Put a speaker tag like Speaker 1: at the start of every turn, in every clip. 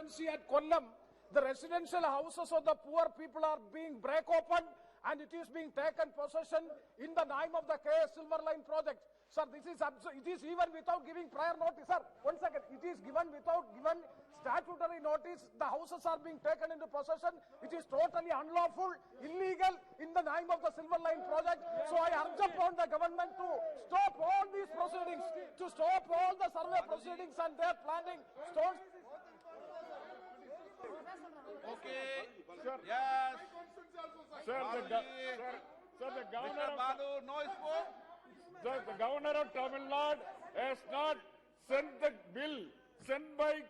Speaker 1: constituency at Kollam, the residential houses of the poor people are being break open and it is being taken possession in the name of the KS Silver Line project. Sir, this is it is even without giving prior notice. Sir, 1 second. It is given without given statutory notice. The houses are being taken into possession. It is totally unlawful, illegal in the name of the Silver Line project. So I urge upon the government to stop all these proceedings, to stop all the survey proceedings and their planning. Stones.
Speaker 2: Okay. Sir. Yes.
Speaker 3: Sir, the governor
Speaker 2: Mr. Balu, no smoke.
Speaker 3: Sir, the governor of Tamil Nadu has not sent the bill sent by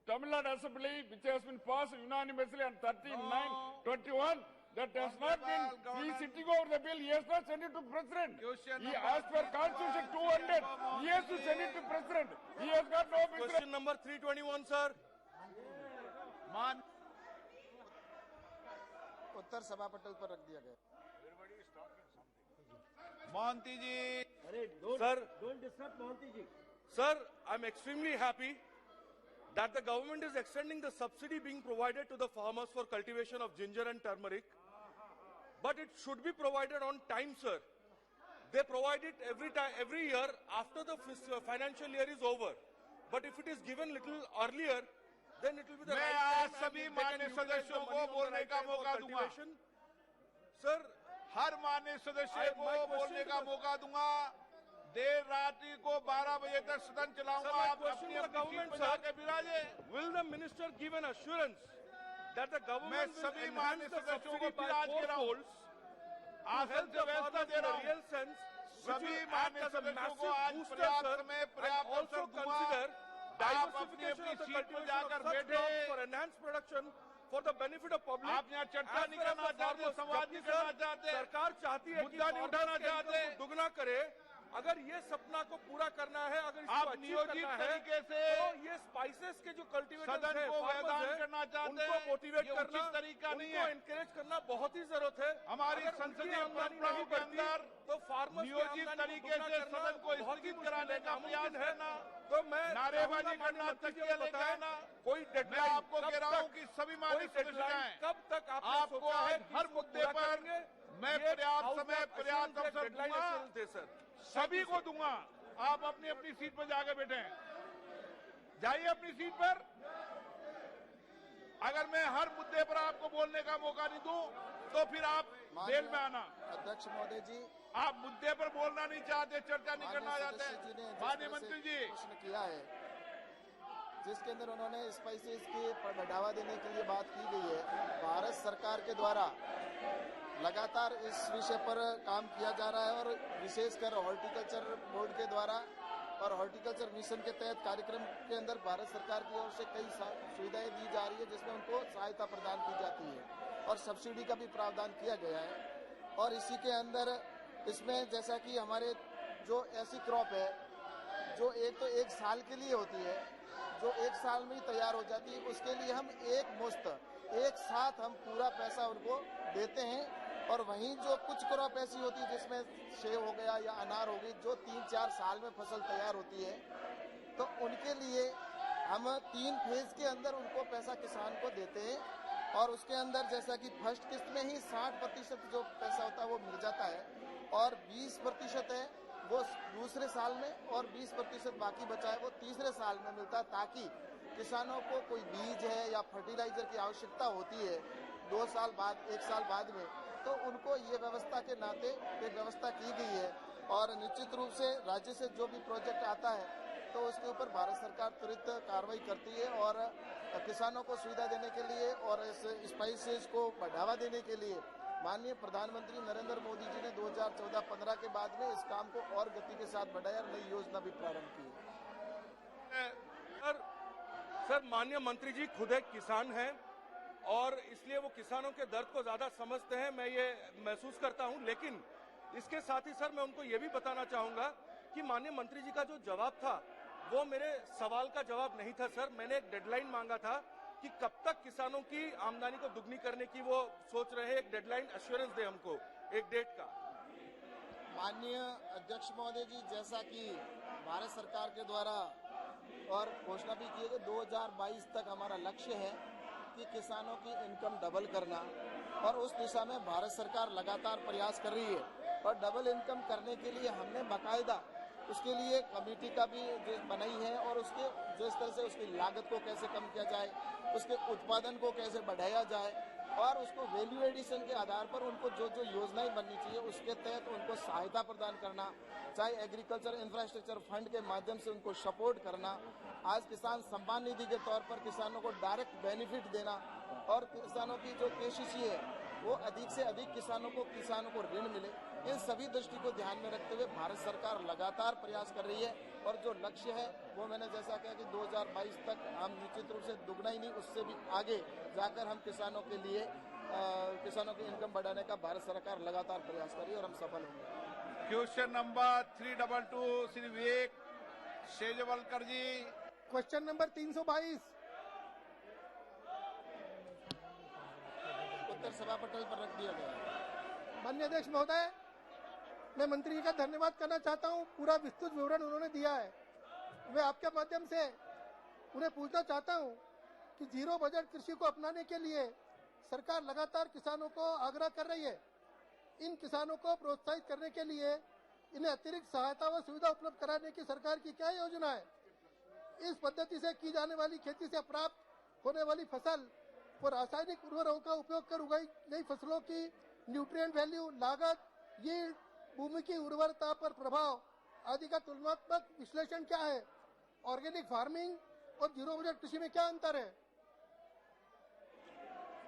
Speaker 3: Tamil Nadu Assembly, which has been passed unanimously on 13/9/21. That has not been. He is sitting over the bill. He has not sent it to President. He, as per Constitution 200, he has to send it to President. He has got no business.
Speaker 2: Question number 321, sir. Man.
Speaker 4: उत्तर सभापटल पर रख दिया गया।
Speaker 2: Mohanty ji.
Speaker 5: Sir, don't disrupt Mohanty ji.
Speaker 2: Sir, I'm extremely happy that the government is extending the subsidy being provided to the farmers for cultivation of ginger and turmeric. But it should be provided on time, sir. They provide it every year after the financial year is over. But if it is given little earlier, then it will be the
Speaker 6: मैं आज सभी माननीय सदस्यों को बोलने का मौका दूंगा।
Speaker 2: सर,
Speaker 6: हर माननीय सदस्य को बोलने का मौका दूंगा। देर रात्रि को 12 बजे तक सदन चलाऊंगा। आप अपनी सीट पर जाकर विराजे।
Speaker 2: Will the minister give an assurance that the government
Speaker 6: मैं सभी माननीय सदस्यों को विराज के रहा हूँ। आसन से व्यवस्था दे रहा हूँ। सभी माननीय सदस्यों को आज पर्याप्त समय पर्याप्त अवसर दूंगा। आप अपनी अपनी सीट पर जाकर बैठे।
Speaker 2: for enhanced production for the benefit of public.
Speaker 6: आप यहाँ चर्चा नहीं करना चाहते, संवाद नहीं करना चाहते,
Speaker 2: सरकार चाहती है कि
Speaker 6: मुद्दा नहीं उठाना चाहते,
Speaker 2: दुगना करे। अगर ये सपना को पूरा करना है, अगर इसको
Speaker 6: आप
Speaker 2: अचीव
Speaker 6: नियोजित
Speaker 2: करना है,
Speaker 6: तरीके से
Speaker 2: तो ये स्पाइसेस के जो कल्टीवेटर्स
Speaker 6: सदन
Speaker 2: हैं,
Speaker 6: को
Speaker 2: farmers
Speaker 6: वैधान
Speaker 2: हैं,
Speaker 6: करना चाहते
Speaker 2: उनको
Speaker 6: हैं।
Speaker 2: मोटिवेट
Speaker 6: ये
Speaker 2: करना,
Speaker 6: उचित तरीका नहीं
Speaker 2: उनको
Speaker 6: है।
Speaker 2: एनकरेज करना बहुत ही जरूरत है।
Speaker 6: हमारी
Speaker 2: अगर
Speaker 6: संसदीय
Speaker 2: उनकी आमदनी
Speaker 6: परंपराओं
Speaker 2: नहीं
Speaker 6: के
Speaker 2: बढ़ती,
Speaker 6: अंदर
Speaker 2: तो फार्मर्स
Speaker 6: नियोजित तरीके से सदन को स्थगित कराने का प्रयास करना,
Speaker 2: तो मैं
Speaker 6: नारेबाजी करना, तकिया लेकर आना।
Speaker 2: कोई
Speaker 6: मैं
Speaker 2: डेडलाइन
Speaker 6: आपको कह रहा हूँ कि सभी माननीय सदस्य
Speaker 2: कब तक
Speaker 6: आपको आज हर मुद्दे पर मैं पर्याप्त समय पर्याप्त अवसर दूंगा,
Speaker 2: सर,
Speaker 6: सभी को दूंगा। आप अपनी अपनी सीट पर जाकर बैठे, जाइए अपनी सीट पर। अगर मैं हर मुद्दे पर आपको बोलने का मौका नहीं दूं, तो फिर आप जेल में आना।
Speaker 4: अध्यक्ष महोदय जी,
Speaker 6: आप मुद्दे पर बोलना नहीं चाहते, चर्चा नहीं करना चाहते। माननीय मंत्री जी,
Speaker 4: प्रश्न किया है जिसके अंदर उन्होंने स्पाइसेस की बढ़ावा देने के लिए बात की गई है। भारत सरकार के द्वारा लगातार इस विषय पर काम किया जा रहा है और विशेषकर हॉर्टिकल्चर बोर्ड के द्वारा और हॉर्टिकल्चर मिशन के तहत कार्यक्रम के अंदर भारत सरकार की ओर से कई सुविधाएं दी जा रही है, जिसमें उनको सहायता प्रदान की जाती है और सब्सिडी का भी प्रावधान किया गया है। और इसी के अंदर इसमें जैसा कि हमारे जो ऐसी क्रॉप है जो एक साल के लिए होती है, जो एक साल में ही तैयार हो जाती है, उसके लिए हम एक मुश्त एक साथ हम पूरा पैसा उनको देते हैं। और वहीं जो कुछ क्रॉप ऐसी होती है जिसमें सेब हो गया या अनार हो गई, जो 3-4 साल में फसल तैयार होती है, तो उनके लिए हम 3 फेज के अंदर उनको पैसा किसान को देते हैं। और उसके अंदर जैसा कि फर्स्ट किस्त में ही 60% जो पैसा होता है वो मिल जाता है और 20% है वो दूसरे साल में और 20% बाकी बचा है वो तीसरे साल में मिलता है, ताकि किसानों को कोई बीज है या फर्टिलाइजर की आवश्यकता होती है 2 साल बाद 1 साल बाद में, तो उनको ये व्यवस्था के नाते एक व्यवस्था की गई है। और निश्चित रूप से राज्य से जो भी प्रोजेक्ट आता है तो उसके ऊपर भारत सरकार तुरंत कार्रवाई करती है और किसानों को सुविधा देने के लिए और इस स्पाइसेस को बढ़ावा देने के लिए माननीय प्रधानमंत्री नरेंद्र मोदी जी ने 2014-15 के बाद में इस काम को और गति के साथ बढ़ाया और नई योजना भी प्रारंभ की है।
Speaker 2: सर, माननीय मंत्री जी खुद एक किसान हैं और इसलिए वो किसानों के दर्द को ज्यादा समझते हैं, मैं ये महसूस करता हूं। लेकिन इसके साथ ही सर मैं उनको ये भी बताना चाहूंगा कि माननीय मंत्री जी का जो जवाब था वो मेरे सवाल का जवाब नहीं था सर। मैंने एक डेडलाइन मांगा था कि कब तक किसानों की आमदनी को दुगनी करने की वो सोच रहे हैं, एक डेडलाइन एश्योरेंस दे हमको, एक डेट का।
Speaker 4: माननीय अध्यक्ष महोदय जी, जैसा कि भारत सरकार के द्वारा और घोषणा भी की है कि 2022 तक हमारा लक्ष्य है कि किसानों की इनकम डबल करना, और उस दिशा में भारत सरकार लगातार प्रयास कर रही है। और डबल इनकम करने के लिए हमने बाकायदा उसके लिए कमेटी का भी बनाई है, और उसके जिस तरह से उसकी लागत को कैसे कम किया जाए, उसके उत्पादन को कैसे बढ़ाया जाए, और उसको वैल्यू एडिशन के आधार पर उनको जो जो योजनाएं बननी चाहिए उसके तहत उनको सहायता प्रदान करना, चाहे एग्रीकल्चर इंफ्रास्ट्रक्चर फंड के माध्यम से उनको सपोर्ट करना, आज किसान सम्मान निधि के तौर पर किसानों को डायरेक्ट बेनिफिट देना, और किसानों की जो केसीसी है वो अधिक से अधिक किसानों को ऋण मिले। इन सभी दृष्टि को ध्यान में रखते हुए भारत सरकार लगातार प्रयास कर रही है, और जो लक्ष्य है वो मैंने जैसा कहा कि 2022 तक हम निश्चित रूप से दुगना ही नहीं, उससे भी आगे जाकर हम किसानों के लिए किसानों की इनकम बढ़ाने का भारत सरकार लगातार प्रयास कर रही है, और हम सफल होंगे।
Speaker 6: क्वेश्चन नंबर 322 श्री विवेक शेजवलकर जी।
Speaker 7: क्वेश्चन नंबर 322
Speaker 4: उत्तर सभा पटल पर रख दिया गया।
Speaker 7: माननीय अध्यक्ष महोदय, मैं मंत्री जी का धन्यवाद करना चाहता हूं, पूरा विस्तृत विवरण उन्होंने दिया है। मैं आपके माध्यम से उन्हें पूछना चाहता हूं कि जीरो बजट कृषि को अपनाने के लिए सरकार लगातार किसानों को आग्रह कर रही है। इन किसानों को प्रोत्साहित करने के लिए इन्हें अतिरिक्त सहायता व सुविधा उपलब्ध कराने की सरकार की क्या योजना है? इस पद्धति से की जाने वाली खेती से प्राप्त होने वाली फसल और रासायनिक उर्वरकों का उपयोग कर उगाई गई फसलों की न्यूट्रिएंट वैल्यू, लागत, यील्ड, भूमि की उर्वरता पर प्रभाव आदि का तुलनात्मक विश्लेषण क्या है? ऑर्गेनिक फार्मिंग और जीरो बजट कृषि में क्या अंतर है?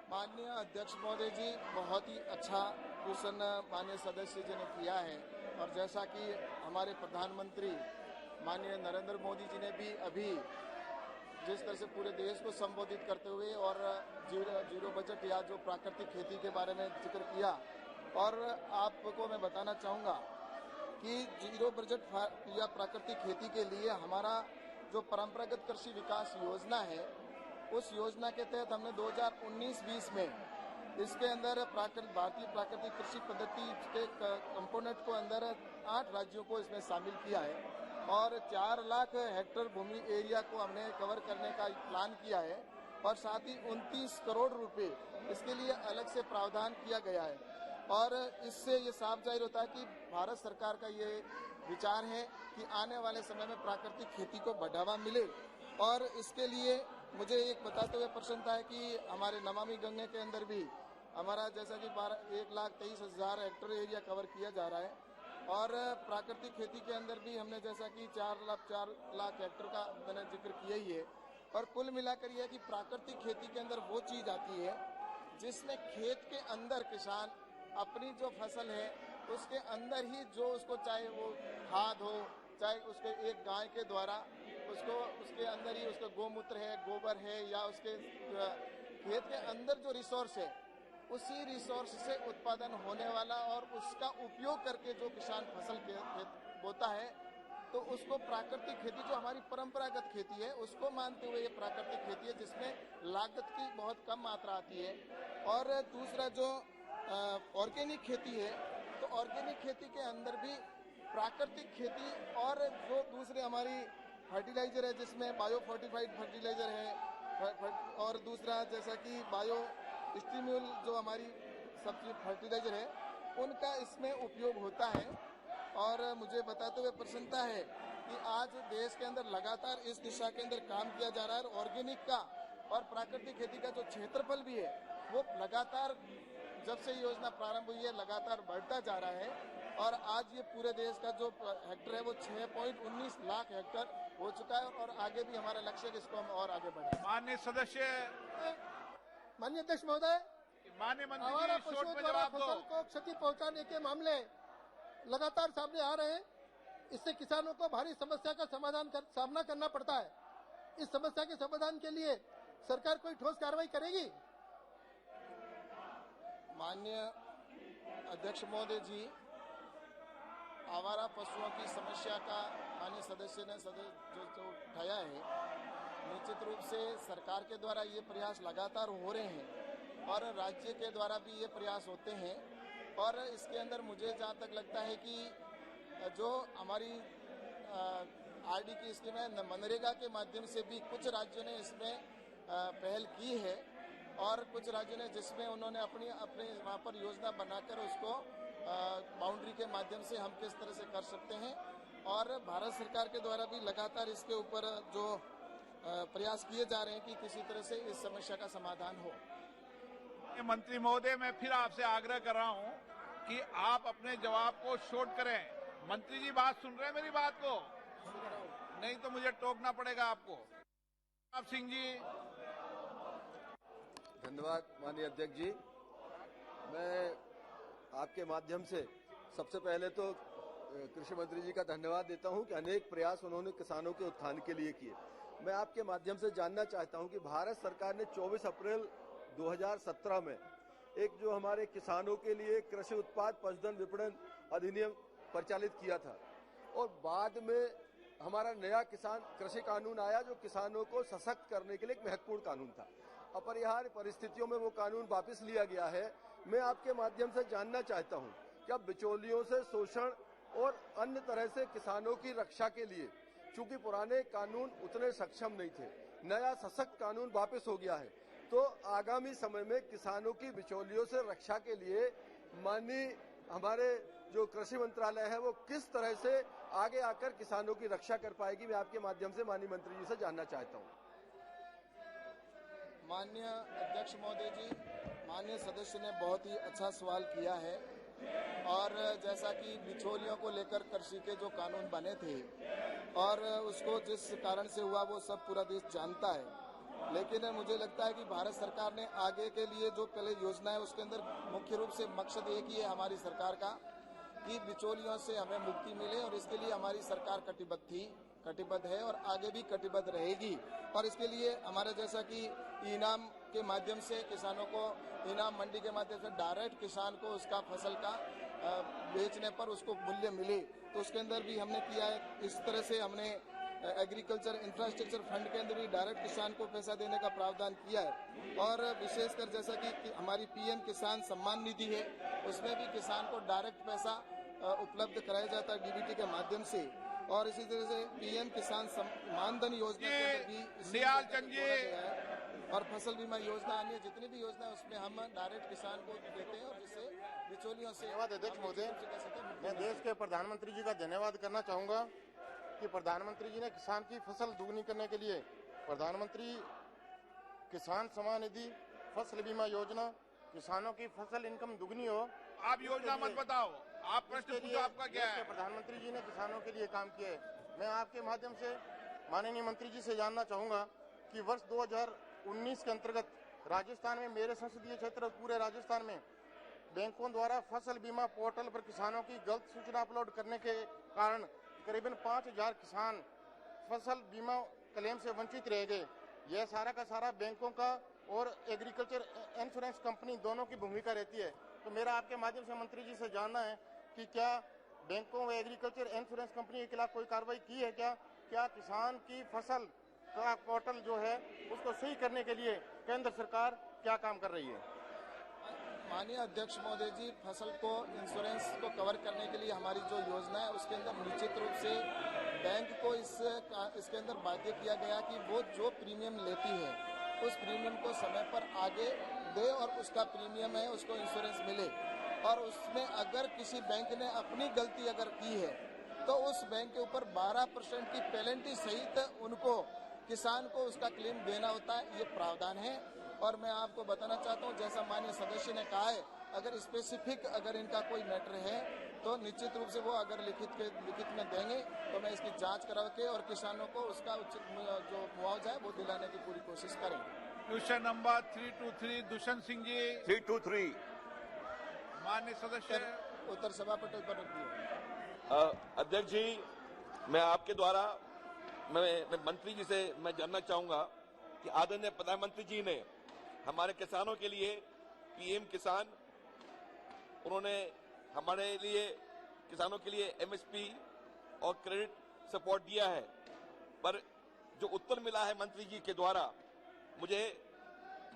Speaker 4: माननीय अध्यक्ष महोदय जी, बहुत ही अच्छा क्वेश्चन माननीय सदस्य जी ने किया है, और जैसा कि हमारे प्रधानमंत्री माननीय नरेंद्र मोदी जी ने भी अभी जिस तरह से पूरे देश को संबोधित करते हुए और जीरो बजट या जो प्राकृतिक खेती के बारे में जिक्र किया, और आपको मैं बताना चाहूँगा कि जीरो बजट या प्राकृतिक खेती के लिए हमारा जो परंपरागत कृषि विकास योजना है, उस योजना के तहत हमने 2019-20 में इसके अंदर भारतीय प्राकृतिक कृषि पद्धति के कंपोनेंट को अंदर 8 राज्यों को इसमें शामिल किया है, और 4 लाख हेक्टेयर भूमि एरिया को हमने कवर करने का प्लान किया है, और साथ ही 29 करोड़ रुपए इसके लिए अलग से प्रावधान किया गया है। और इससे ये साफ जाहिर होता है कि भारत सरकार का ये विचार है कि आने वाले समय में प्राकृतिक खेती को बढ़ावा मिले। और इसके लिए मुझे एक बताते हुए प्रसन्नता है कि हमारे नमामि गंगे के अंदर भी हमारा जैसा कि 1,23,000 हेक्टेयर एरिया कवर किया जा रहा है, और प्राकृतिक खेती के अंदर भी हमने जैसा कि 4 लाख हेक्टेयर का मैंने जिक्र किया ही है। और कुल मिलाकर यह कि प्राकृतिक खेती के अंदर वो चीज आती है जिसमें खेत के अंदर किसान अपनी जो फसल है उसके अंदर ही जो उसको, चाहे वो खाद हो, चाहे उसके एक गाय के द्वारा उसको उसके अंदर ही उसका गोमूत्र है, गोबर है, या उसके खेत के अंदर जो रिसोर्स है उसी रिसोर्स से उत्पादन होने वाला, और उसका उपयोग करके जो किसान फसल बोता है, तो उसको प्राकृतिक खेती, जो हमारी परंपरागत खेती है उसको मानते हुए ये प्राकृतिक खेती है जिसमें लागत की बहुत कम मात्रा आती है। और दूसरा जो ऑर्गेनिक खेती है, तो ऑर्गेनिक खेती के अंदर भी प्राकृतिक खेती और जो दूसरे हमारी फर्टिलाइजर है जिसमें बायो फोर्टिफाइड फर्टिलाइजर है, और दूसरा जैसा कि बायो स्टिम्यूल जो हमारी सब्जी फर्टिलाइजर है, उनका इसमें उपयोग होता है। और मुझे बताते हुए प्रसन्नता है कि आज देश के अंदर लगातार इस दिशा के अंदर काम किया जा रहा है, और ऑर्गेनिक का और प्राकृतिक खेती का जो क्षेत्रफल भी है वो लगातार जब से योजना प्रारंभ हुई है लगातार बढ़ता जा रहा है, और आज ये पूरे देश का जो हेक्टेयर है वो 6.19 लाख हेक्टेयर हो चुका है, और आगे भी हमारा लक्ष्य है कि इसको हम और आगे बढ़ाएं।
Speaker 6: माननीय सदस्य,
Speaker 7: माननीय अध्यक्ष महोदय,
Speaker 6: माननीय मंत्री
Speaker 7: आवारा
Speaker 6: जी,
Speaker 7: पशुओं
Speaker 6: शॉर्ट में
Speaker 7: द्वारा
Speaker 6: जवाब दो।
Speaker 7: फसल को क्षति पहुंचाने के मामले लगातार सामने आ रहे हैं। इससे किसानों को भारी समस्या का सामना करना पड़ता है। इस समस्या के समाधान के लिए सरकार कोई ठोस कार्रवाई करेगी?
Speaker 4: माननीय अध्यक्ष महोदय जी, आवारा पशुओं की समस्या का माननीय सदस्य ने जो उठाया है, निश्चित रूप से सरकार के द्वारा ये प्रयास लगातार हो रहे हैं, और राज्य के द्वारा भी ये प्रयास होते हैं और इसके अंदर मुझे जहाँ तक लगता है कि जो हमारी आरडी की स्कीम है, मनरेगा के माध्यम से भी कुछ राज्यों ने इसमें पहल की है और कुछ राज्यों ने जिसमें उन्होंने अपने वहाँ पर योजना बनाकर उसको बाउंड्री के माध्यम से हम किस तरह से कर सकते हैं, और भारत सरकार के द्वारा भी लगातार इसके ऊपर जो प्रयास किए जा रहे हैं कि किसी तरह से इस समस्या का समाधान हो।
Speaker 6: मंत्री महोदय, मैं फिर आपसे आग्रह कर रहा हूं कि आप अपने जवाब को शॉर्ट करें। मंत्री जी बात सुन रहे हैं मेरी बात को? नहीं तो मुझे टोकना पड़ेगा आपको। आप सिंह जी।
Speaker 8: धन्यवाद माननीय अध्यक्ष जी। मैं आपके माध्यम से सबसे पहले तो कृषि मंत्री जी का धन्यवाद देता हूं कि अनेक प्रयास उन्होंने किसानों के उत्थान के लिए किए। मैं आपके माध्यम से जानना चाहता हूं कि भारत सरकार ने 24 अप्रैल 2017 में एक जो हमारे किसानों के लिए कृषि उत्पाद पशुधन विपणन अधिनियम परिचालित किया था, और बाद में हमारा नया किसान कृषि कानून आया जो किसानों को सशक्त करने के लिए एक महत्वपूर्ण कानून था। अपरिहार्य परिस्थितियों में वो कानून वापस लिया गया है। मैं आपके माध्यम से जानना चाहता हूं कि अब बिचौलियों से शोषण और अन्य तरह से किसानों की रक्षा के लिए, चूंकि पुराने कानून उतने सक्षम नहीं थे, नया सशक्त कानून वापस हो गया है, तो आगामी समय में किसानों की बिचौलियों से रक्षा के लिए माननीय हमारे जो कृषि मंत्रालय है वो किस तरह से आगे आकर किसानों की रक्षा कर पाएगी, मैं आपके माध्यम से माननीय मंत्री जी से जानना चाहता हूं।
Speaker 4: माननीय अध्यक्ष महोदय जी, माननीय सदस्य ने बहुत ही अच्छा सवाल किया है, और जैसा कि बिचौलियों को लेकर कृषि के जो कानून बने थे और उसको जिस कारण से हुआ वो सब पूरा देश जानता है, लेकिन मुझे लगता है कि भारत सरकार ने आगे के लिए जो पहले योजना है उसके अंदर मुख्य रूप से मकसद एक ही है हमारी सरकार का कि बिचौलियों से हमें मुक्ति मिले, और इसके लिए हमारी सरकार कटिबद्ध है और आगे भी कटिबद्ध रहेगी। और इसके लिए हमारे जैसा कि इनाम के माध्यम से किसानों को, इनाम मंडी के माध्यम से डायरेक्ट किसान को उसका फसल का बेचने पर उसको मूल्य मिले, तो उसके अंदर भी हमने किया है। इस तरह से हमने एग्रीकल्चर इंफ्रास्ट्रक्चर फंड के अंदर भी डायरेक्ट किसान को पैसा देने का प्रावधान किया है, और विशेषकर जैसा कि हमारी पीएम किसान सम्मान निधि है उसमें भी किसान को डायरेक्ट पैसा उपलब्ध कराया जाता है डीबीटी के माध्यम से, और इसी तरह से पीएम किसान मानधन योजना के अंदर भी
Speaker 6: निहाल चंद जी
Speaker 4: और फसल बीमा योजना, अन्य जितनी भी योजना है उसमें हम डायरेक्ट किसान को देते हैं, और जिससे बिचौलियों से।
Speaker 9: धन्यवाद अध्यक्ष महोदय। मैं देश के प्रधानमंत्री जी का धन्यवाद करना चाहूंगा कि प्रधानमंत्री जी ने किसान की फसल दुगनी करने के लिए प्रधानमंत्री किसान सम्मान निधि, फसल बीमा योजना, किसानों की फसल इनकम दुगनी हो।
Speaker 6: आप योजना मत बताओ, आप प्रश्न पूछो, आपका क्या है?
Speaker 9: प्रधानमंत्री जी ने किसानों के लिए काम किया है। मैं आपके माध्यम से माननीय मंत्री जी से जानना चाहूंगा कि वर्ष 2019 के अंतर्गत राजस्थान में, मेरे संसदीय क्षेत्र पूरे राजस्थान में, बैंकों द्वारा फसल बीमा पोर्टल पर किसानों की गलत सूचना अपलोड करने के कारण करीबन 5000 किसान फसल बीमा क्लेम से वंचित रह गए। यह सारा का सारा बैंकों का और एग्रीकल्चर इंश्योरेंस कंपनी दोनों की भूमिका रहती है। तो मेरा आपके माध्यम से मंत्री जी से जानना है कि क्या बैंकों व एग्रीकल्चर इंश्योरेंस कंपनी के खिलाफ कोई कार्रवाई की है क्या किसान की फसल का पोर्टल जो है उसको सही करने के लिए केंद्र सरकार क्या काम कर रही है?
Speaker 4: माननीय अध्यक्ष महोदय जी, फसल को इंश्योरेंस को कवर करने के लिए हमारी जो योजना है उसके अंदर निश्चित रूप से बैंक को इसके अंदर बाध्य किया गया कि वो जो प्रीमियम लेती है उस प्रीमियम को समय पर आगे दे और उसका प्रीमियम है उसको इंश्योरेंस मिले, और उसमें अगर किसी बैंक ने अपनी गलती अगर की है तो उस बैंक के ऊपर 12% की पेनल्टी सहित उनको किसान को उसका क्लेम देना होता है, ये प्रावधान है। और मैं आपको बताना चाहता हूँ, जैसा माननीय सदस्य ने कहा है, अगर स्पेसिफिक अगर इनका कोई मैटर है तो निश्चित रूप से वो अगर लिखित में देंगे तो मैं इसकी जांच करा के और किसानों को उसका उचित जो मुआवजा है वो दिलाने की पूरी कोशिश करेंगे।
Speaker 6: Question number 323 Dushyant Singh ji.
Speaker 10: 323
Speaker 6: माननीय सदस्य
Speaker 4: उत्तर सभापति पर रखिए।
Speaker 10: अध्यक्ष जी, मैं आपके द्वारा मैं मंत्री जी से मैं जानना चाहूंगा कि आदरणीय प्रधानमंत्री जी ने हमारे किसानों के लिए पीएम किसान, उन्होंने हमारे लिए किसानों के लिए एमएसपी और क्रेडिट सपोर्ट दिया है, पर जो उत्तर मिला है मंत्री जी के द्वारा मुझे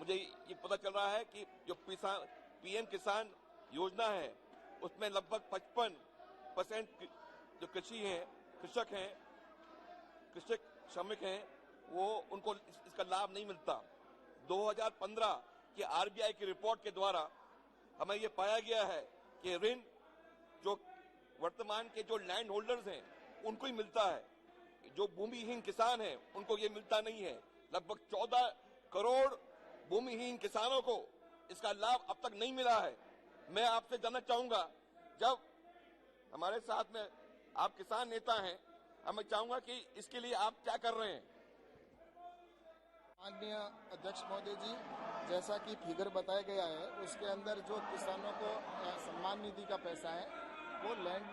Speaker 10: ये पता चल रहा है कि जो पीएम किसान योजना है उसमें लगभग 55% जो कृषक हैं, कृषक श्रमिक हैं, वो उनको इसका लाभ नहीं मिलता। 2015 के आरबीआई की रिपोर्ट के द्वारा हमें ये पाया गया है कि ऋण जो वर्तमान के जो लैंड होल्डर्स हैं उनको ही मिलता है, जो भूमिहीन किसान हैं उनको ये मिलता नहीं है। लगभग 14 करोड़ भूमिहीन किसानों को इसका लाभ अब तक नहीं मिला है। मैं आपसे जानना चाहूंगा, जब हमारे साथ में आप किसान नेता हैं, मैं चाहूंगा कि इसके लिए आप क्या कर रहे हैं?
Speaker 4: माननीय अध्यक्ष महोदय जी, जैसा कि फिगर बताया गया है उसके अंदर जो किसानों को सम्मान निधि का पैसा है वो लैंड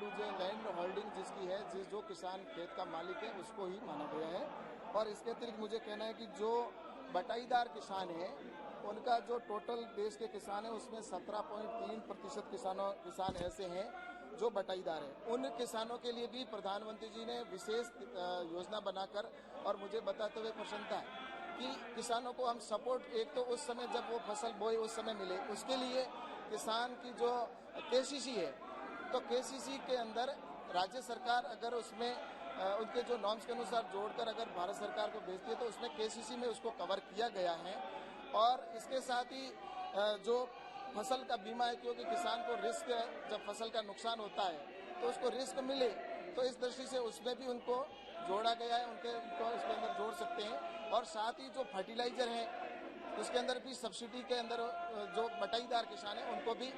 Speaker 4: होल्डिंग जिसकी है, जो किसान खेत का मालिक है उसको ही माना गया है। और इसके अतिरिक्त मुझे कहना है कि जो बटाईदार किसान है उनका जो टोटल देश के किसान है उसमें 17.3% किसान ऐसे हैं जो बटाईदार है। उन किसानों के लिए भी प्रधानमंत्री जी ने विशेष योजना बनाकर, और मुझे बताते हुए प्रसन्नता है कि किसानों को हम सपोर्ट एक तो उस समय जब वो फसल बोए उस समय मिले, उसके लिए किसान की जो केसीसी है, तो केसीसी के अंदर राज्य सरकार अगर उसमें उनके जो नॉर्म्स के अनुसार जोड़कर अगर भारत सरकार को भेजती है तो उसमें केसीसी में उसको कवर किया गया है। और इसके साथ ही जो फसल का बीमा है, क्योंकि किसान को रिस्क, जब फसल का नुकसान होता है तो उसको रिस्क मिले, तो इस दृष्टि से उसमें भी उनको जोड़ा गया है, उनको उसके अंदर जोड़ सकते हैं। और साथ ही जो फर्टिलाइजर है उसके अंदर भी सब्सिडी के अंदर जो बटाईदार किसान है उनको भी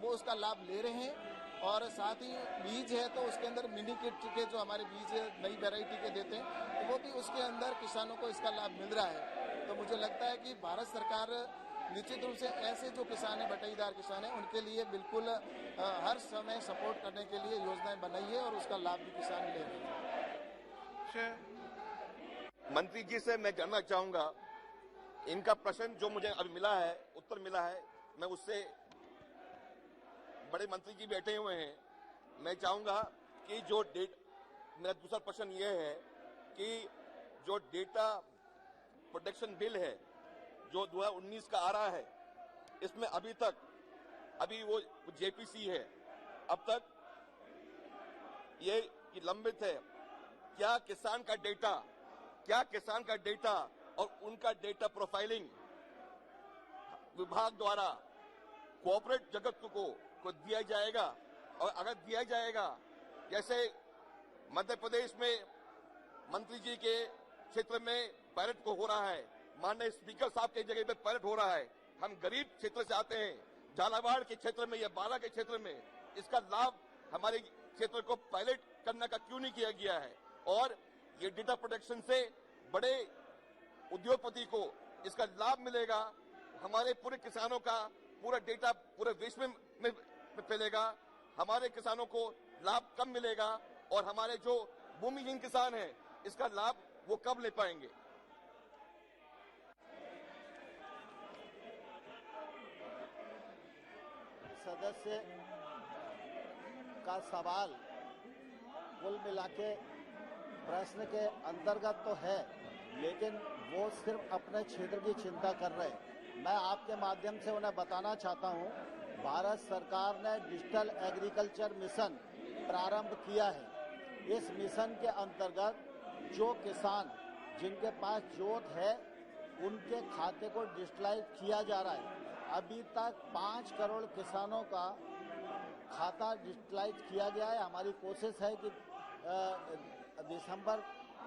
Speaker 4: वो उसका लाभ ले रहे हैं। और साथ ही बीज है तो उसके अंदर मिनी किट के जो हमारे बीज नई वैरायटी के देते हैं तो वो भी उसके अंदर किसानों को इसका लाभ मिल रहा है। तो मुझे लगता है कि भारत सरकार निश्चित रूप से ऐसे जो किसान है, बटाईदार किसान है, उनके लिए बिल्कुल हर समय सपोर्ट करने के लिए योजनाएं बनाई है और उसका लाभ भी किसान ले रहे हैं।
Speaker 10: मंत्री जी से मैं जानना चाहूंगा, इनका प्रश्न जो मुझे अभी मिला है, उत्तर मिला है, मैं उससे, बड़े मंत्री जी बैठे हुए हैं, मैं चाहूंगा कि मेरा दूसरा प्रश्न ये है कि जो डेटा प्रोटेक्शन बिल है जो 2019 का आ रहा है, इसमें अभी वो जेपीसी है, अब तक ये लंबित है। क्या किसान का डेटा और उनका डेटा प्रोफाइलिंग विभाग द्वारा कॉर्पोरेट जगत को दिया जाएगा? और अगर दिया जाएगा, जैसे मध्य प्रदेश में मंत्री जी के क्षेत्र में पायलट को हो रहा है, माननीय स्पीकर साहब के जगह पे पायलट हो रहा है, हम गरीब क्षेत्र से आते हैं, झालावाड़ के क्षेत्र में या बाला के क्षेत्र में इसका लाभ हमारे क्षेत्र को पायलट करने का क्यों नहीं किया गया है? और ये डेटा प्रोटेक्शन से बड़े उद्योगपति को इसका लाभ मिलेगा, हमारे पूरे किसानों का पूरा डेटा पूरे विश्व में फैलेगा, हमारे किसानों को लाभ कब मिलेगा और हमारे जो भूमिहीन किसान हैं इसका लाभ वो कब ले पाएंगे?
Speaker 11: सदस्य का सवाल कुल मिला के प्रश्न के अंतर्गत तो है, लेकिन वो सिर्फ अपने क्षेत्र की चिंता कर रहे हैं। मैं आपके माध्यम से उन्हें बताना चाहता हूं, भारत सरकार ने डिजिटल एग्रीकल्चर मिशन प्रारंभ किया है। इस मिशन के अंतर्गत जो किसान जिनके पास जोत है उनके खाते को डिजिटलाइज किया जा रहा है। अभी तक 5 करोड़ किसानों का खाता डिजिटलाइज किया गया है। हमारी कोशिश है कि दिसंबर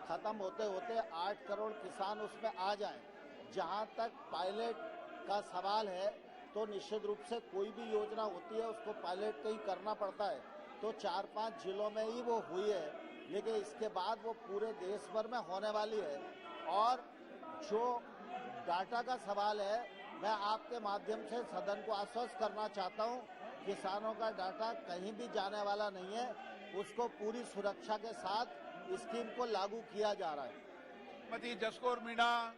Speaker 11: खत्म होते होते 8 करोड़ किसान उसमें आ जाएं। जहां तक पायलट का सवाल है तो निश्चित रूप से कोई भी योजना होती है उसको पायलट कहीं करना पड़ता है, तो 4-5 जिलों में ही वो हुई है, लेकिन इसके बाद वो पूरे देश भर में होने वाली है। और जो डाटा का सवाल है, मैं आपके माध्यम से सदन को आश्वस्त करना चाहता हूं, किसानों का डाटा कहीं भी जाने वाला नहीं है, उसको पूरी सुरक्षा के साथ स्कीम को लागू किया जा रहा है।
Speaker 6: श्रीमती जसकौर मीणा।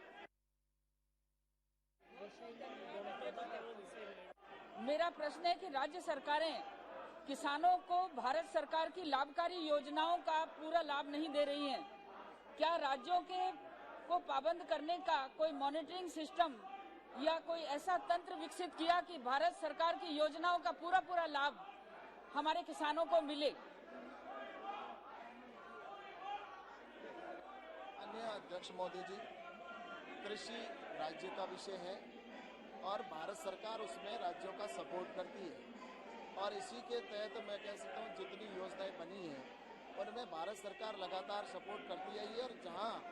Speaker 12: मेरा प्रश्न है कि राज्य सरकारें किसानों को भारत सरकार की लाभकारी योजनाओं का पूरा लाभ नहीं दे रही हैं। क्या राज्यों को पाबंद करने का कोई मॉनिटरिंग सिस्टम या कोई ऐसा तंत्र विकसित किया कि भारत सरकार की योजनाओं का पूरा लाभ हमारे किसानों को मिले।
Speaker 4: अन्य अध्यक्ष मोदी जी, कृषि राज्य का विषय है और भारत सरकार उसमें राज्यों का सपोर्ट करती है और इसी के तहत मैं कह सकता हूँ जितनी योजनाएं बनी हैं उनमें भारत सरकार लगातार सपोर्ट करती आई है। और जहाँ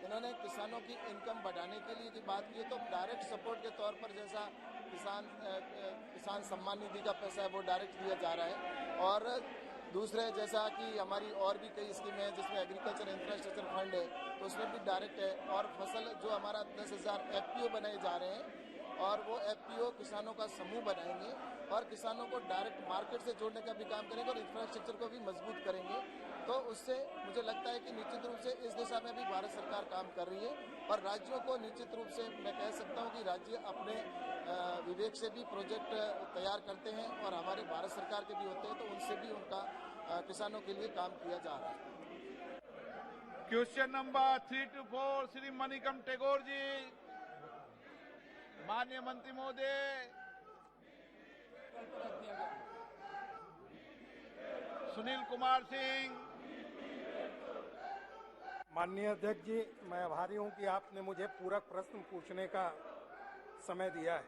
Speaker 4: इन्होंने किसानों की इनकम बढ़ाने के लिए की बात की है तो डायरेक्ट सपोर्ट के तौर पर जैसा किसान सम्मान निधि का पैसा है वो डायरेक्ट दिया जा रहा है और दूसरे जैसा कि हमारी और भी कई स्कीमें हैं जिसमें एग्रीकल्चर इंफ्रास्ट्रक्चर फंड है तो उसमें भी डायरेक्ट है और फसल जो हमारा 10,000 FPO बनाए जा रहे हैं और वो FPO किसानों का समूह बनाएंगे और किसानों को डायरेक्ट मार्केट से जोड़ने का भी काम करेंगे और इंफ्रास्ट्रक्चर को भी मजबूत करेंगे। तो उससे मुझे लगता है कि निश्चित रूप से इस दिशा में भी भारत सरकार काम कर रही है और राज्यों को निश्चित रूप से मैं कह सकता हूँ कि राज्य अपने विवेक से भी प्रोजेक्ट तैयार करते हैं और हमारे भारत सरकार के भी होते हैं तो उनसे भी उनका किसानों के लिए काम किया जा रहा है।
Speaker 6: Question number 3 to 4 Shri Manickam Tagore ji. माननीय मंत्री महोदय। सुनील कुमार सिंह।
Speaker 1: माननीय अध्यक्ष जी, मैं आभारी हूं कि आपने मुझे पूरक प्रश्न पूछने का समय दिया है।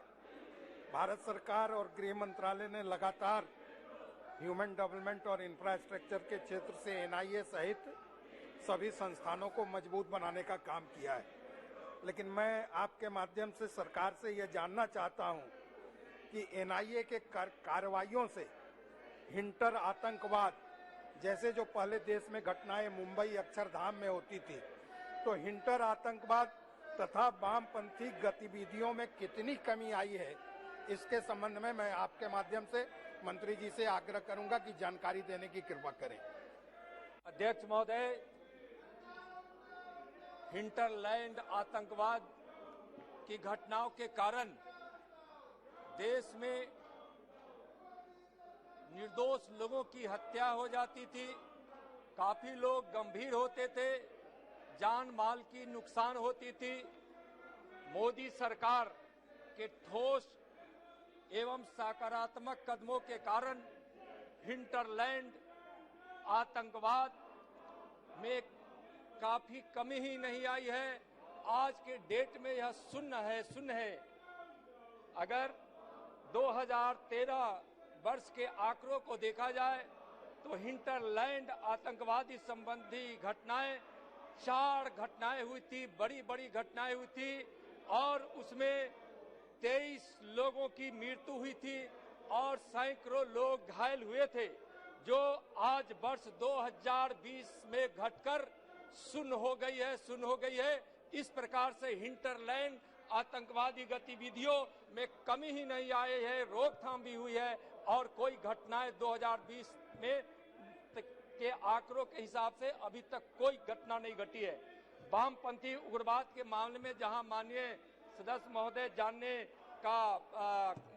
Speaker 1: भारत सरकार और गृह मंत्रालय ने लगातार ह्यूमन डेवलपमेंट और इंफ्रास्ट्रक्चर के क्षेत्र से NIA सहित सभी संस्थानों को मजबूत बनाने का काम किया है, लेकिन मैं आपके माध्यम से सरकार से यह जानना चाहता हूं कि NIA के कार्रवाइयों से हिंटर आतंकवाद जैसे जो पहले देश में घटनाएं मुंबई अक्षरधाम में होती थी, तो हिंटर आतंकवाद तथा वामपंथी गतिविधियों में कितनी कमी आई है, इसके संबंध में मैं आपके माध्यम से मंत्री जी से आग्रह करूंगा कि जानकारी देने की कृपा करें।
Speaker 5: अध्यक्ष महोदय, हिंटरलैंड आतंकवाद की घटनाओं के कारण देश में निर्दोष लोगों की हत्या हो जाती थी, काफी लोग गंभीर होते थे, जान माल की नुकसान होती थी। मोदी सरकार के ठोस एवं सकारात्मक कदमों के कारण हिंटरलैंड आतंकवाद में काफी कमी ही नहीं आई है। आज के डेट में यह शून्य है। अगर 2013 वर्ष के आंकड़ों को देखा जाए तो हिंटरलैंड आतंकवादी संबंधी घटनाएं 4 घटनाएं हुई थी, बड़ी बड़ी घटनाएं हुई थी और उसमें 23 लोगों की मृत्यु हुई थी और सैकड़ों लोग घायल हुए थे, जो आज वर्ष 2020 में घटकर शून्य हो गई है। इस प्रकार से हिंटरलैंड आतंकवादी गतिविधियों में कमी ही नहीं आई है, रोकथाम भी हुई है और कोई घटनाएं 2020 में के आंकड़ों के हिसाब से अभी तक कोई घटना नहीं घटी है। वामपंथी उग्रवाद के मामले में जहां माननीय सदस्य महोदय जानने का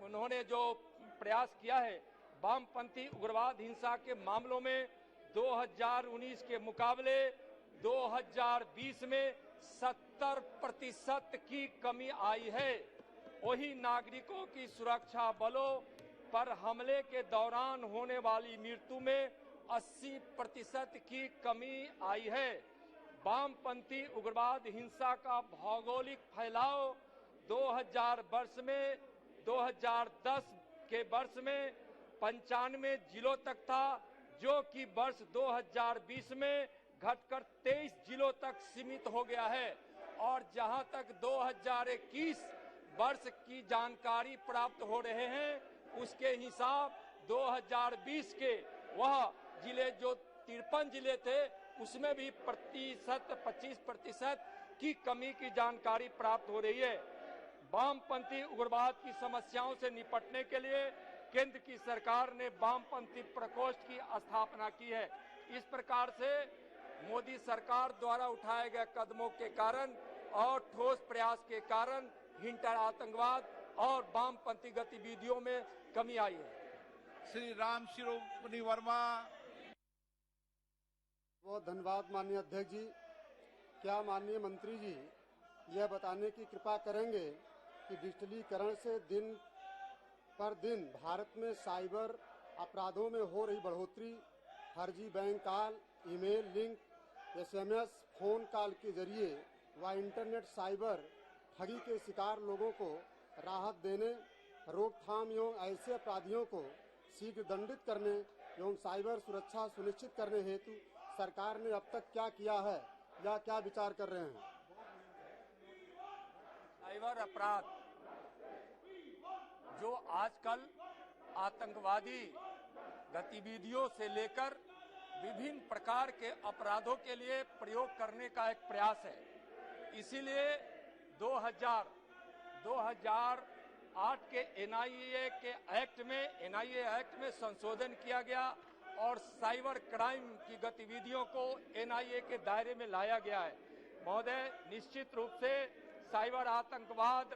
Speaker 5: उन्होंने जो प्रयास किया है, वामपंथी उग्रवाद हिंसा के मामलों में 2019 के मुकाबले 2020 में 70% की कमी आई है। वही नागरिकों की सुरक्षा बलों पर हमले के दौरान होने वाली मृत्यु में 80% की कमी आई है। वामपंथी उग्रवाद हिंसा का भौगोलिक फैलाव 2010 के वर्ष में 95 जिलों तक था, जो कि वर्ष 2020 में घटकर 23 जिलों तक सीमित हो गया है। और जहां तक 2021 वर्ष की जानकारी प्राप्त हो रहे हैं, उसके हिसाब 2020 के वह जिले जो 53 जिले थे उसमें भी 25% की कमी की जानकारी प्राप्त हो रही है। वामपंथी उग्रवाद की समस्याओं से निपटने के लिए केंद्र की सरकार ने वामपंथी प्रकोष्ठ की स्थापना की है। इस प्रकार से मोदी सरकार द्वारा उठाए गए कदमों के कारण और ठोस प्रयास के कारण हिंटर आतंकवाद और वामपंथी गतिविधियों में कमी आई है।
Speaker 6: श्री राम शिरोमणि वर्मा।
Speaker 13: बहुत धन्यवाद माननीय अध्यक्ष जी। क्या माननीय मंत्री जी यह बताने की कृपा करेंगे कि डिजिटलीकरण से दिन पर दिन भारत में साइबर अपराधों में हो रही बढ़ोतरी, फर्जी bank call, email link, SMS, phone call के जरिए व इंटरनेट साइबर ठगी के शिकार लोगों को राहत देने, रोकथाम एवं ऐसे अपराधियों को शीघ्र दंडित करने एवं साइबर सुरक्षा सुनिश्चित करने हेतु सरकार ने अब तक क्या किया है या क्या विचार कर रहे हैं?
Speaker 5: साइबर अपराध जो आजकल आतंकवादी गतिविधियों से लेकर विभिन्न प्रकार के अपराधों के लिए प्रयोग करने का एक प्रयास है। इसीलिए 2008 के एनआईए एक्ट में संशोधन किया गया और साइबर क्राइम की गतिविधियों को एनआईए के दायरे में लाया गया है। महोदय, निश्चित रूप से साइबर आतंकवाद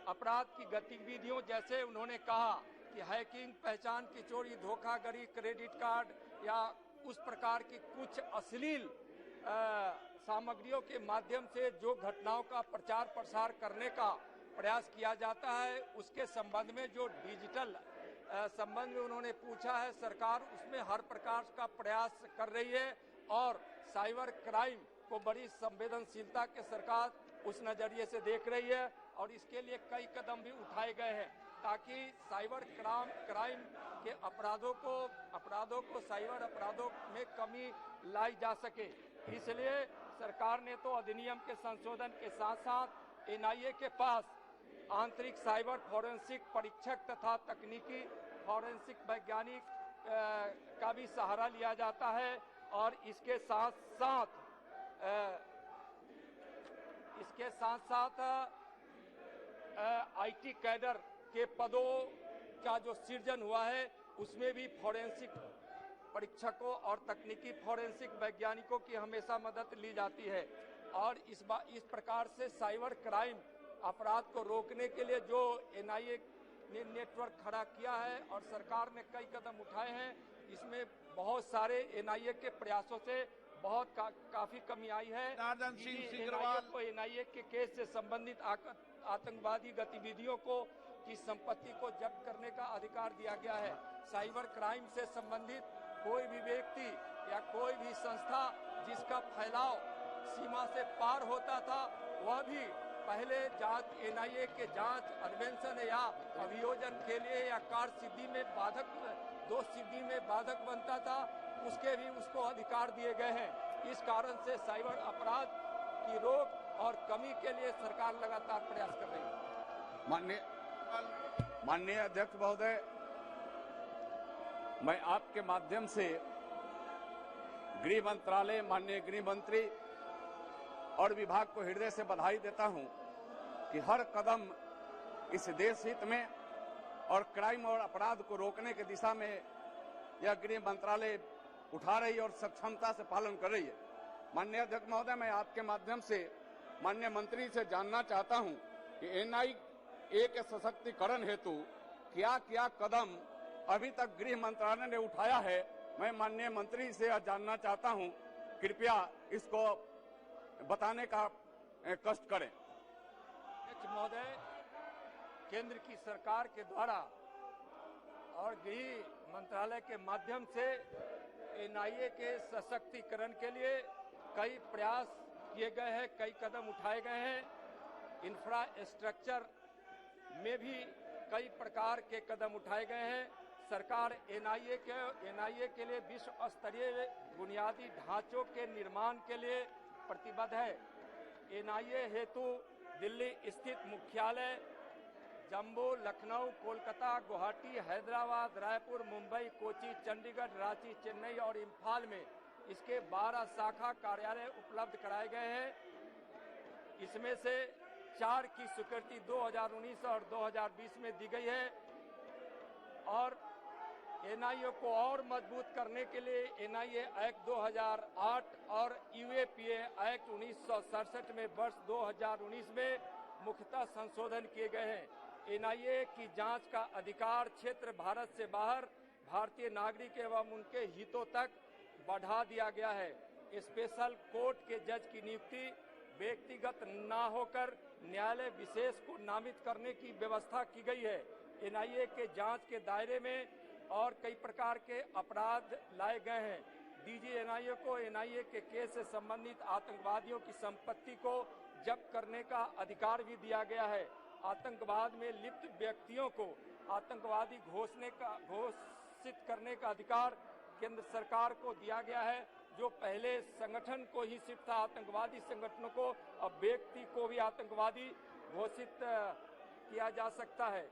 Speaker 5: अपराध की गतिविधियों, जैसे उन्होंने कहा कि हैकिंग, पहचान की चोरी, धोखाधड़ी, क्रेडिट कार्ड या उस प्रकार की कुछ अश्लील सामग्रियों के माध्यम से जो घटनाओं का प्रचार प्रसार करने का प्रयास किया जाता है, उसके संबंध में जो डिजिटल संबंध में उन्होंने पूछा है, सरकार उसमें हर प्रकार का प्रयास कर रही है और साइबर क्राइम को बड़ी संवेदनशीलता के सरकार उस नजरिए से देख रही है और इसके लिए कई कदम भी उठाए गए हैं ताकि साइबर क्राइम के अपराधों को साइबर अपराधों में कमी लाई जा सके। इसलिए सरकार ने तो अधिनियम के संशोधन के साथ साथ एनआईए के पास आंतरिक साइबर फॉरेंसिक परीक्षक तथा तकनीकी फॉरेंसिक वैज्ञानिक का भी सहारा लिया जाता है और इसके साथ साथ आईटी कैडर के पदों का जो सृजन हुआ है उसमें भी फॉरेंसिक परीक्षकों और तकनीकी फॉरेंसिक वैज्ञानिकों की हमेशा मदद ली जाती है और इस प्रकार से साइबर क्राइम अपराध को रोकने के लिए जो एनआईए ने नेटवर्क खड़ा किया है और सरकार ने कई कदम उठाए हैं, इसमें बहुत सारे एनआईए के प्रयासों से बहुत काफी कमी आई है। एनआईए के केस से संबंधित आतंकवादी गतिविधियों की संपत्ति को जब्त करने का अधिकार दिया गया है। साइबर क्राइम से संबंधित कोई भी व्यक्ति या कोई भी संस्था जिसका फैलाव सीमा से पार होता था, वह भी पहले जांच एनआईए के जांच, अन्वेषण या अभियोजन के लिए या कार्य सिद्धि में दोष सिद्धि में बाधक बनता था, उसके भी उसको अधिकार दिए गए हैं। इस कारण से साइबर अपराध की रोक और कमी के लिए सरकार लगातार प्रयास कर रही है।
Speaker 3: माननीय अध्यक्ष महोदय, मैं आपके माध्यम से गृह मंत्रालय, माननीय गृह मंत्री और विभाग को हृदय से बधाई देता हूं कि हर कदम इस देश हित में और क्राइम और अपराध को रोकने की दिशा में यह गृह मंत्रालय उठा रही है और सक्षमता से पालन कर रही है। माननीय अध्यक्ष महोदय, मैं आपके माध्यम से माननीय मंत्री से जानना चाहता हूं कि एनआईए के सशक्तिकरण हेतु क्या क्या कदम अभी तक गृह मंत्रालय ने उठाया है। मैं माननीय मंत्री से जानना चाहता हूं, कृपया इसको बताने का कष्ट करें।
Speaker 5: महोदय, केंद्र की सरकार के द्वारा और गृह मंत्रालय के माध्यम से एनआईए के सशक्तिकरण के लिए कई प्रयास किए गए हैं, कई कदम उठाए गए हैं। इंफ्रास्ट्रक्चर में भी कई प्रकार के कदम उठाए गए हैं। सरकार एनआईए के लिए विश्व स्तरीय बुनियादी ढांचों के निर्माण के लिए प्रतिबद्ध है। एनआईए हेतु दिल्ली स्थित मुख्यालय, जम्मू, लखनऊ, कोलकाता, गुवाहाटी, हैदराबाद, रायपुर, मुंबई, कोची, चंडीगढ़, रांची, चेन्नई और इम्फाल में इसके 12 शाखा कार्यालय उपलब्ध कराए गए हैं। इसमें से 4 की स्वीकृति 2019 और 2020 में दी गई है और एनआईए को और मजबूत करने के लिए एनआईए एक्ट 2008 और यूएपीए एक्ट 1967 में वर्ष 2019 में मुख्यतः संशोधन किए गए हैं। एनआईए की जांच का अधिकार क्षेत्र भारत से बाहर भारतीय नागरिक एवं उनके हितों तक बढ़ा दिया गया है। स्पेशल कोर्ट के जज की नियुक्ति व्यक्तिगत न होकर न्यायालय विशेष को नामित करने की व्यवस्था की गई है। एनआईए के जांच के दायरे में और कई प्रकार के अपराध लाए गए हैं। डीजी एनआईए को एनआईए के केस से संबंधित आतंकवादियों की संपत्ति को जब्त करने का अधिकार भी दिया गया है। आतंकवाद में लिप्त व्यक्तियों को आतंकवादी घोषित करने का अधिकार केंद्र सरकार को दिया गया है। जो पहले संगठन को ही सिर्फ था आतंकवादी संगठनों को, अब व्यक्ति को भी आतंकवादी घोषित किया जा सकता है।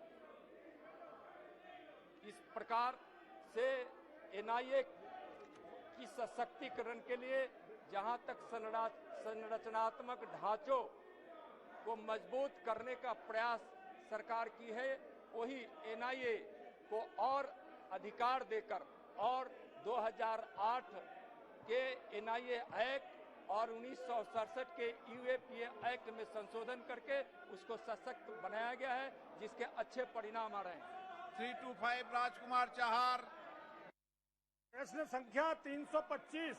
Speaker 5: इस प्रकार से एनआईए की सशक्तिकरण के लिए जहां तक संरचनात्मक ढांचों को मजबूत करने का प्रयास सरकार की है, वही एनआईए को और अधिकार देकर और 2008 के एनआईए एक्ट और 1967 के यूएपीए एक्ट में संशोधन करके उसको सशक्त बनाया गया है, जिसके अच्छे परिणाम आ रहे हैं।
Speaker 6: 325 राजकुमार चाहर।
Speaker 1: प्रश्न संख्या 325,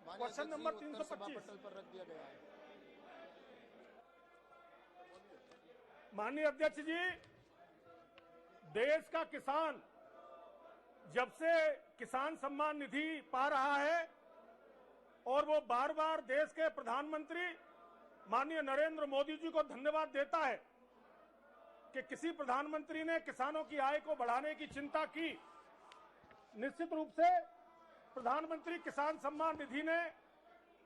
Speaker 1: क्वेश्चन नंबर 325
Speaker 4: पर रख दिया गया है।
Speaker 1: माननीय अध्यक्ष जी, देश का किसान जब से किसान सम्मान निधि पा रहा है और वो बार बार देश के प्रधानमंत्री माननीय नरेंद्र मोदी जी को धन्यवाद देता है कि किसी प्रधानमंत्री ने किसानों की आय को बढ़ाने की चिंता की। निश्चित रूप से प्रधानमंत्री किसान सम्मान निधि ने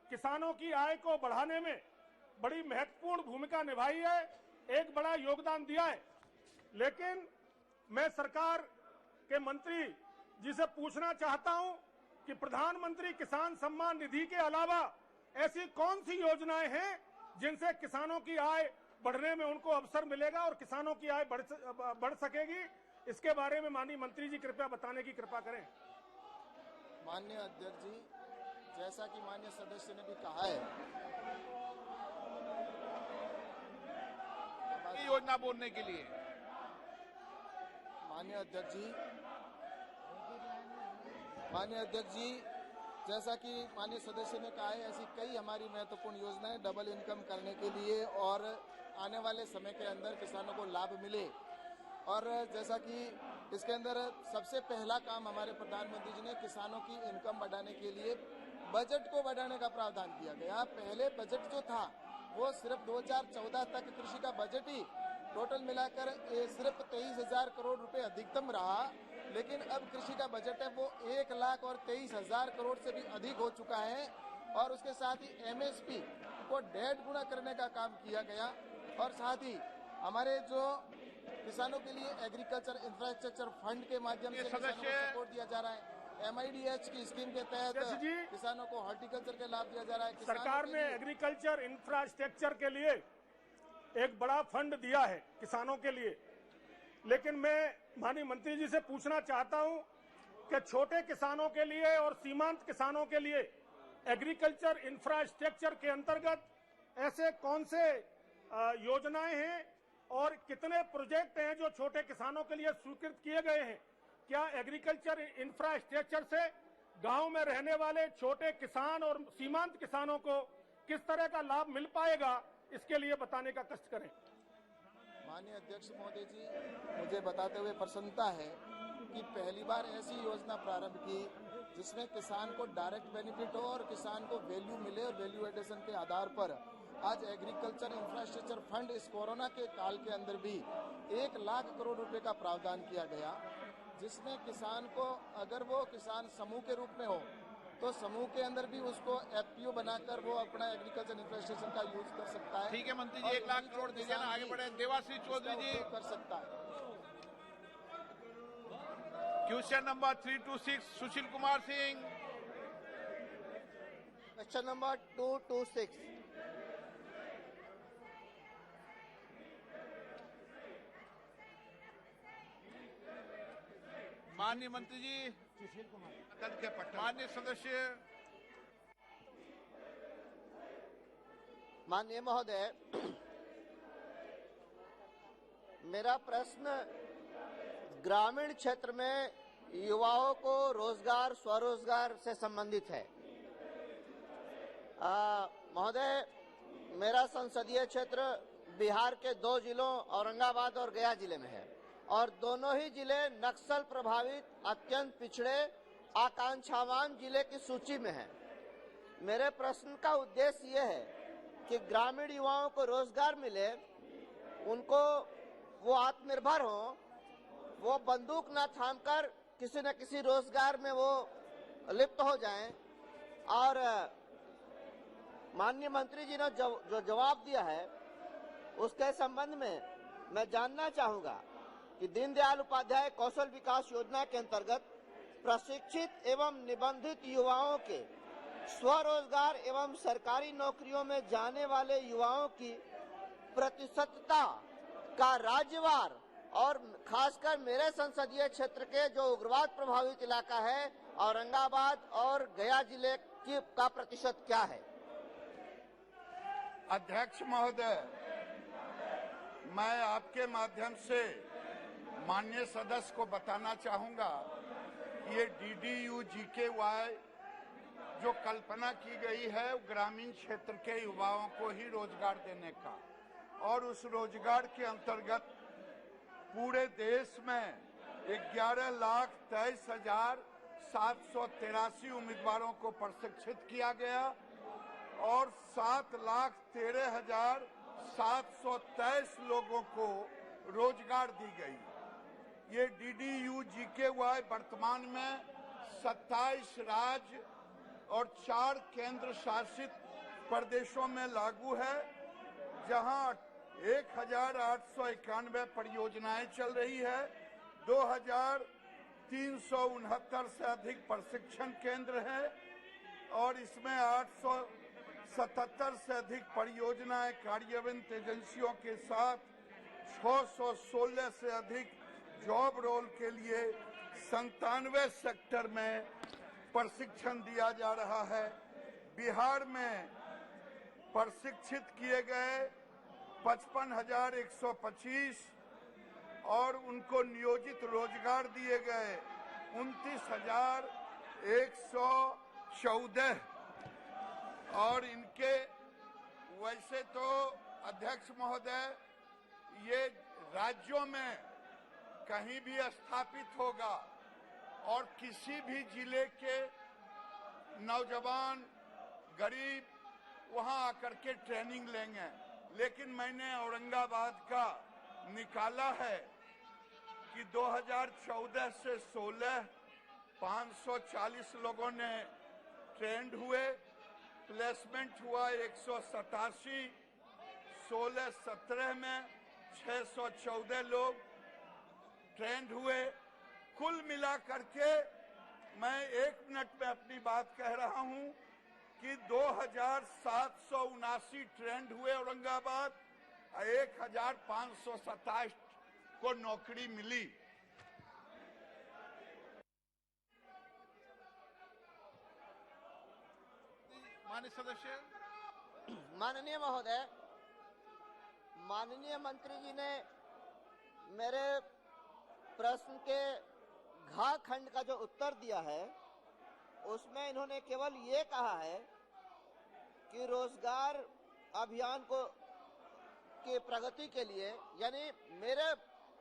Speaker 1: किसानों की आय को बढ़ाने में बड़ी महत्वपूर्ण भूमिका निभाई है, एक बड़ा योगदान दिया है। लेकिन मैं सरकार के मंत्री जी से पूछना चाहता हूं कि प्रधानमंत्री किसान सम्मान निधि के अलावा ऐसी कौन सी योजनाएं हैं जिनसे किसानों की आय बढ़ने में उनको अवसर मिलेगा और किसानों की आय बढ़ सकेगी। इसके बारे में माननीय मंत्री जी कृपया बताने की कृपा करें।
Speaker 4: माननीय अध्यक्ष जी, जैसा कि माननीय सदस्य ने भी कहा है,
Speaker 6: योजना बोलने के लिए
Speaker 4: माननीय अध्यक्ष जी, जैसा कि माननीय सदस्य ने कहा है, ऐसी कई हमारी महत्वपूर्ण योजनाएं डबल इनकम करने के लिए और आने वाले समय के अंदर किसानों को लाभ मिले। और जैसा कि इसके अंदर सबसे पहला काम हमारे प्रधानमंत्री जी ने किसानों की इनकम बढ़ाने के लिए बजट को बढ़ाने का प्रावधान किया गया। पहले बजट जो था वो सिर्फ 2014 तक कृषि का बजट ही टोटल मिलाकर सिर्फ 23,000 करोड़ रुपए अधिकतम रहा, लेकिन अब कृषि का बजट है वो 1,23,000 करोड़ से भी अधिक हो चुका है। और उसके साथ ही एमएसपी को 1.5 गुना करने का काम किया गया। और साथ ही हमारे जो किसानों के लिए एग्रीकल्चर इंफ्रास्ट्रक्चर फंड के माध्यम से किसानों को सपोर्ट दिया जा रहा है। MIDH की स्कीम के तहत किसानों को हॉर्टिकल्चर के लाभ दिया जा रहा है।
Speaker 1: सरकार ने एग्रीकल्चर इंफ्रास्ट्रक्चर के लिए एक बड़ा फंड दिया है किसानों के लिए, लेकिन मैं माननीय मंत्री जी से पूछना चाहता हूं कि छोटे किसानों के लिए और सीमांत किसानों के लिए एग्रीकल्चर इंफ्रास्ट्रक्चर के अंतर्गत ऐसे कौन से योजनाएं हैं और कितने प्रोजेक्ट हैं जो छोटे किसानों के लिए स्वीकृत किए गए हैं। क्या एग्रीकल्चर इंफ्रास्ट्रक्चर से गांव में रहने वाले छोटे किसान और सीमांत किसानों को किस तरह का लाभ मिल पाएगा, इसके लिए बताने का कष्ट करें।
Speaker 4: माननीय अध्यक्ष महोदय जी, मुझे बताते हुए प्रसन्नता है कि पहली बार ऐसी योजना प्रारंभ की जिसमें किसान को डायरेक्ट बेनिफिट हो और किसान को वैल्यू मिले और वैल्यू एडिशन के आधार पर आज एग्रीकल्चर इंफ्रास्ट्रक्चर फंड इस कोरोना के काल के अंदर भी 1 लाख करोड़ रुपए का प्रावधान किया गया, जिसमें किसान को अगर वो किसान समूह के रूप में हो तो समूह के अंदर भी उसको एफपीओ बनाकर वो अपना एग्रीकल्चर इंफ्रास्ट्रक्चर का यूज कर सकता है।
Speaker 6: ठीक है मंत्री जी, 1 लाख करोड़ दीजिए ना, आगे बढ़े। देवाश्री चौधरी जी
Speaker 4: कर सकता है।
Speaker 6: Question number 326 Sushil Kumar Singh.
Speaker 11: Question number 226।
Speaker 6: माननीय मंत्री जी,
Speaker 11: सुशील कुमार,
Speaker 6: माननीय सदस्य।
Speaker 11: माननीय महोदय, मेरा प्रश्न ग्रामीण क्षेत्र में युवाओं को रोजगार स्वरोजगार से संबंधित है। महोदय, मेरा संसदीय क्षेत्र बिहार के 2 जिलों औरंगाबाद और गया जिले में है। और दोनों ही जिले नक्सल प्रभावित अत्यंत पिछड़े आकांक्षावान जिले की सूची में हैं। मेरे प्रश्न का उद्देश्य यह है कि ग्रामीण युवाओं को रोजगार मिले, उनको वो आत्मनिर्भर हों, वो बंदूक न थामकर किसी न किसी रोजगार में वो लिप्त हो जाएं। और माननीय मंत्री जी ने जो जवाब दिया है उसके संबंध में मैं जानना चाहूंगा कि दीनदयाल उपाध्याय कौशल विकास योजना के अंतर्गत प्रशिक्षित एवं निबंधित युवाओं के स्वरोजगार एवं सरकारी नौकरियों में जाने वाले युवाओं की प्रतिशतता का राज्यवार और खासकर मेरे संसदीय क्षेत्र के जो उग्रवाद प्रभावित इलाका है औरंगाबाद और गया जिले का प्रतिशत क्या है?
Speaker 6: अध्यक्ष महोदय, मैं आपके माध्यम से माननीय सदस्य को बताना चाहूंगा, ये DDU GKY जो कल्पना की गई है ग्रामीण क्षेत्र के युवाओं को ही रोजगार देने का, और उस रोजगार के अंतर्गत पूरे देश में 11,23,783 उम्मीदवारों को प्रशिक्षित किया गया और 7,13,723 लोगों को रोजगार दी गई। ये DDU GKY वर्तमान में 27 राज्य और 4 केंद्र शासित प्रदेशों में लागू है, जहां 1,891 परियोजनाएं चल रही है। 2,369 से अधिक प्रशिक्षण केंद्र हैं और इसमें 877 से अधिक परियोजनाएं कार्यान्वित एजेंसियों के साथ 616 से अधिक जॉब रोल के लिए 97 सेक्टर में प्रशिक्षण दिया जा रहा है। बिहार में प्रशिक्षित किए गए 55,125 और उनको नियोजित रोजगार दिए गए 29,114 और इनके वैसे तो अध्यक्ष महोदय ये राज्यों में कहीं भी स्थापित होगा और किसी भी जिले के नौजवान गरीब वहां आकर के ट्रेनिंग लेंगे, लेकिन मैंने औरंगाबाद का निकाला है कि 2014 से 16 540 लोगों ने ट्रेंड हुए, प्लेसमेंट हुआ 187, 16-17 में 614 लोग ट्रेंड हुए। कुल मिलाकर के मैं 1 मिनट में अपनी बात कह रहा हूं कि 2,779 ट्रेंड हुए औरंगाबाद, 1,527 को नौकरी मिली।
Speaker 4: माननीय सदस्य।
Speaker 11: माननीय महोदय, माननीय मंत्री जी ने मेरे प्रश्न के घ खंड का जो उत्तर दिया है उसमें इन्होंने केवल ये कहा है कि रोजगार अभियान को की प्रगति के लिए, यानी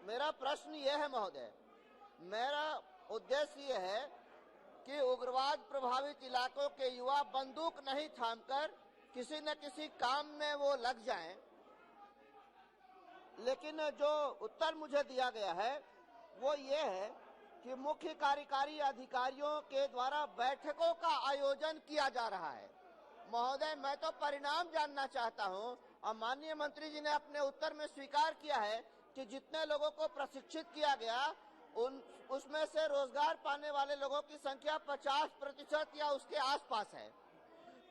Speaker 11: मेरा प्रश्न ये है महोदय, मेरा उद्देश्य ये है कि उग्रवाद प्रभावित इलाकों के युवा बंदूक नहीं थामकर किसी न किसी काम में वो लग जाएं, लेकिन जो उत्तर मुझे दिया गया है वो ये है कि मुख्य कार्यकारी अधिकारियों के द्वारा बैठकों का आयोजन किया जा रहा है। महोदय, मैं तो परिणाम जानना चाहता हूं, और माननीय मंत्री जी ने अपने उत्तर में स्वीकार किया है कि जितने लोगों को प्रशिक्षित किया गया उसमें से रोजगार पाने वाले लोगों की संख्या 50% या उसके आसपास है।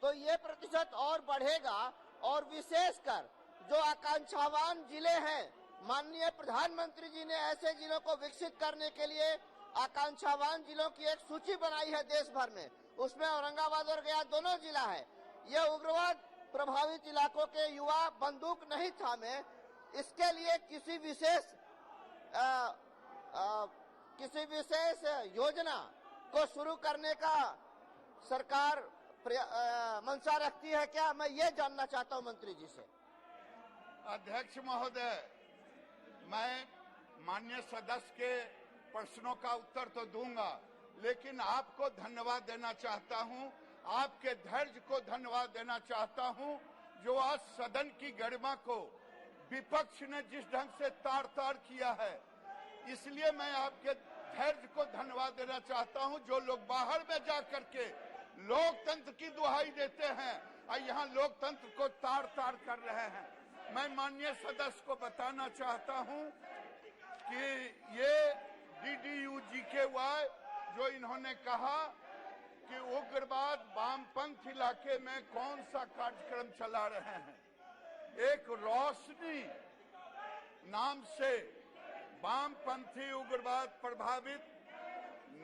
Speaker 11: तो ये प्रतिशत और बढ़ेगा, और विशेषकर जो आकांक्षावान जिले हैं, माननीय प्रधानमंत्री जी ने ऐसे जिलों को विकसित करने के लिए आकांक्षावान जिलों की एक सूची बनाई है देश भर में, उसमें औरंगाबाद और गया दोनों जिला है। ये उग्रवाद प्रभावित इलाकों के युवा बंदूक नहीं थामे, इसके लिए किसी विशेष योजना को शुरू करने का सरकार मंशा रखती है क्या? मैं ये जानना चाहता हूं मंत्री जी से।
Speaker 6: अध्यक्ष महोदय, मैं माननीय सदस्य के प्रश्नों का उत्तर तो दूंगा, लेकिन आपको धन्यवाद देना चाहता हूं, आपके धैर्य को धन्यवाद देना चाहता हूं, जो आज सदन की गरिमा को विपक्ष ने जिस ढंग से तार-तार किया है। इसलिए मैं आपके धैर्य को धन्यवाद देना चाहता हूं। जो लोग बाहर में जा करके लोकतंत्र की दुहाई देते हैं और यहाँ लोकतंत्र को तार-तार कर रहे हैं, मैं माननीय सदस्य को बताना चाहता हूं कि ये DDU-GKY जो इन्होंने कहा कि उग्रवाद वामपंथ इलाके में कौन सा कार्यक्रम चला रहे हैं, एक रोशनी नाम से वामपंथी उग्रवाद प्रभावित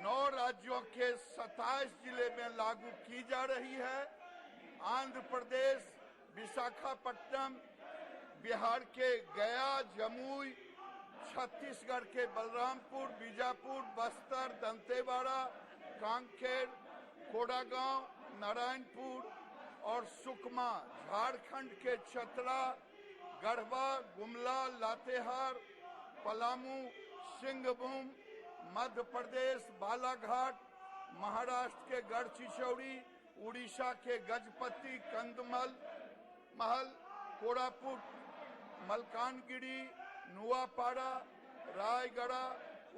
Speaker 6: 9 राज्यों के 27 जिले में लागू की जा रही है। आंध्र प्रदेश, विशाखापट्टनम, बिहार के गया, जमुई, छत्तीसगढ़ के बलरामपुर, बीजापुर, बस्तर, दंतेवाड़ा, कांकेर, कोडागांव, नारायणपुर और सुकमा, झारखंड के चतरा, गढ़वा, गुमला, लातेहार, पलामू, सिंहभूम, मध्य प्रदेश बालाघाट, महाराष्ट्र के गढ़चिचौड़ी, उड़ीसा के गजपति, कंधमाल, महल, कोरापुट, मलकानगिरी, नुआपाड़ा, रायगढ़,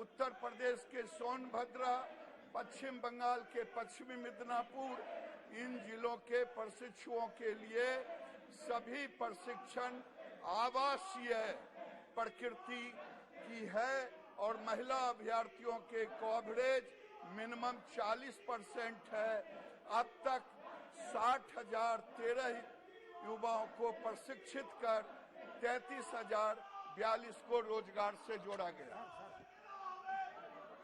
Speaker 6: उत्तर प्रदेश के सोनभद्रा, पश्चिम बंगाल के पश्चिमी मिदनापुर, इन जिलों के प्रशिक्षुओं के लिए सभी प्रशिक्षण आवासीय प्रकृति की है और महिला अभ्यर्थियों के कवरेज मिनिमम 40% है। अब तक 60,013 युवाओं को प्रशिक्षित कर 33,042 को रोजगार से जोड़ा गया।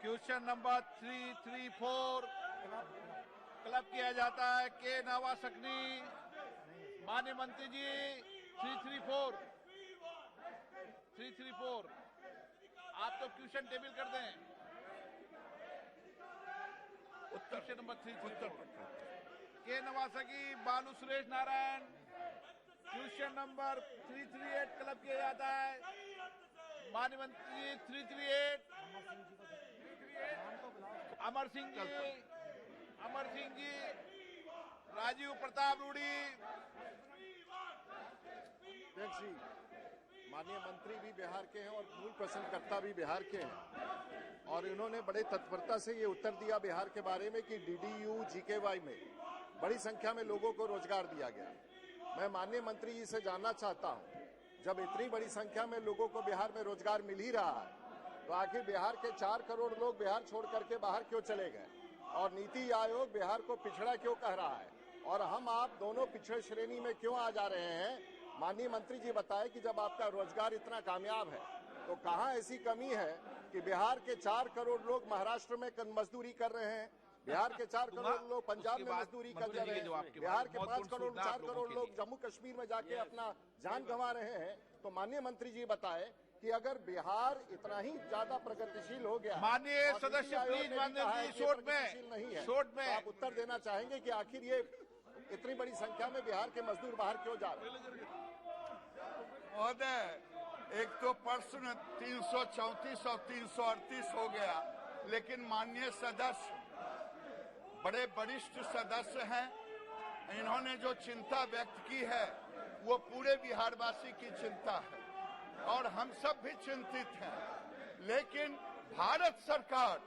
Speaker 14: क्वेश्चन नंबर 334 क्लब किया जाता है के नवाज सकनी। माननीय मंत्री जी 334 आप तो क्वेश्चन टेबल कर दें। क्वेश्चन नंबर 334 के नवासकी बालू Suresh Narayan. Question number 338 club किया जाता है। माननीय मंत्री जी 338 अमर सिंह जी, राजीव प्रताप रूडी।
Speaker 13: अध्यक्ष जी, माननीय मंत्री भी बिहार के हैं और मूल प्रश्नकर्ता भी बिहार के हैं और इन्होंने बड़े तत्परता से ये उत्तर दिया बिहार के बारे में कि DDU-GKY में बड़ी संख्या में लोगों को रोजगार दिया गया। मैं माननीय मंत्री जी से जानना चाहता हूं, जब इतनी बड़ी संख्या में लोगों को बिहार में रोजगार मिल ही रहा है तो आखिर बिहार के 4 करोड़ लोग बिहार छोड़ करके बाहर क्यों चले गए और नीति आयोग बिहार को पिछड़ा क्यों कह रहा है और हम आप दोनों पिछड़े श्रेणी में क्यों आ जा रहे हैं? माननीय मंत्री जी बताए कि जब आपका रोजगार इतना कामयाब है तो कहां ऐसी कमी है कि बिहार के 4 करोड़ लोग महाराष्ट्र में मजदूरी कर रहे हैं, बिहार के 4 करोड़ लोग पंजाब में मजदूरी कर रहे हैं, बिहार के 4 करोड़ लोग जम्मू कश्मीर में जाके अपना जान गंवा रहे हैं। तो माननीय मंत्री जी बताए कि अगर बिहार इतना ही ज्यादा प्रगतिशील हो गया,
Speaker 14: माननीय सदस्य प्लीज माननीय जी शॉर्ट में
Speaker 13: आप उत्तर देना चाहेंगे कि आखिर ये इतनी बड़ी संख्या में बिहार के मजदूर बाहर क्यों जा रहे हैं?
Speaker 6: महोदय, एक तो प्रश्न 334 और 338 हो गया, लेकिन माननीय सदस्य बड़े वरिष्ठ सदस्य हैं, इन्होंने जो चिंता व्यक्त की है वो पूरे बिहारवासी की चिंता है और हम सब भी चिंतित हैं। लेकिन भारत सरकार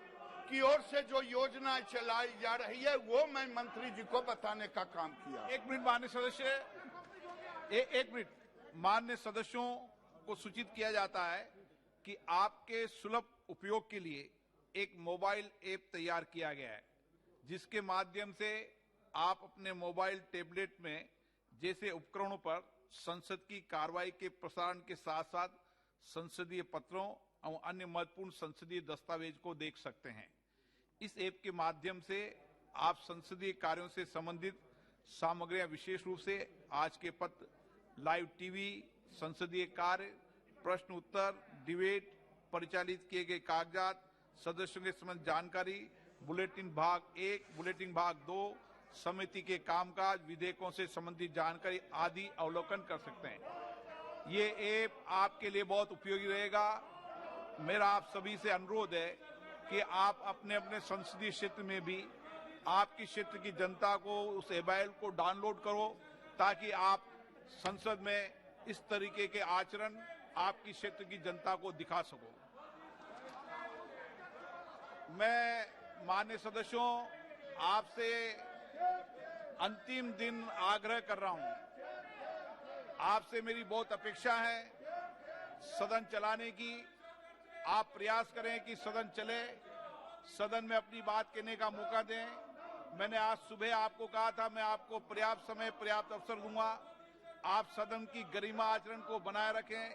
Speaker 6: की ओर से जो योजनाएं चलाई जा रही है वो मैं मंत्री जी को बताने का काम किया।
Speaker 14: एक मिनट माननीय सदस्य, एक मिनट। माननीय सदस्यों को सूचित किया जाता है कि आपके सुलभ उपयोग के लिए एक मोबाइल ऐप तैयार किया गया है, जिसके माध्यम से आप अपने मोबाइल टैबलेट में जैसे उपकरणों पर संसद की कार्रवाई के प्रसारण के साथ साथ संसदीय पत्रों और अन्य महत्वपूर्ण संसदीय दस्तावेज को देख सकते हैं। इस ऐप के माध्यम से आप संसदीय कार्यों से संबंधित सामग्रियां, विशेष रूप से आज के पत्र, लाइव टीवी, संसदीय कार्य, प्रश्न उत्तर, डिबेट, परिचालित किए गए कागजात, सदस्यों के संबंध जानकारी, बुलेटिन भाग 1, बुलेटिन भाग 2, समिति के कामकाज, विधेयकों से संबंधित जानकारी आदि अवलोकन कर सकते हैं। ये ऐप आपके लिए बहुत उपयोगी रहेगा। मेरा आप सभी से अनुरोध है कि आप अपने अपने संसदीय क्षेत्र में भी आपकी क्षेत्र की जनता को उस एबाइल को डाउनलोड करो, ताकि आप संसद में इस तरीके के आचरण आपकी क्षेत्र की जनता को दिखा सको। मैं माननीय सदस्यों आपसे अंतिम दिन आग्रह कर रहा हूं, आपसे मेरी बहुत अपेक्षा है सदन चलाने की। आप प्रयास करें कि सदन चले, सदन में अपनी बात कहने का मौका दें। मैंने आज सुबह आपको कहा था मैं आपको पर्याप्त समय पर्याप्त अवसर दूंगा। आप सदन की गरिमा आचरण को बनाए रखें।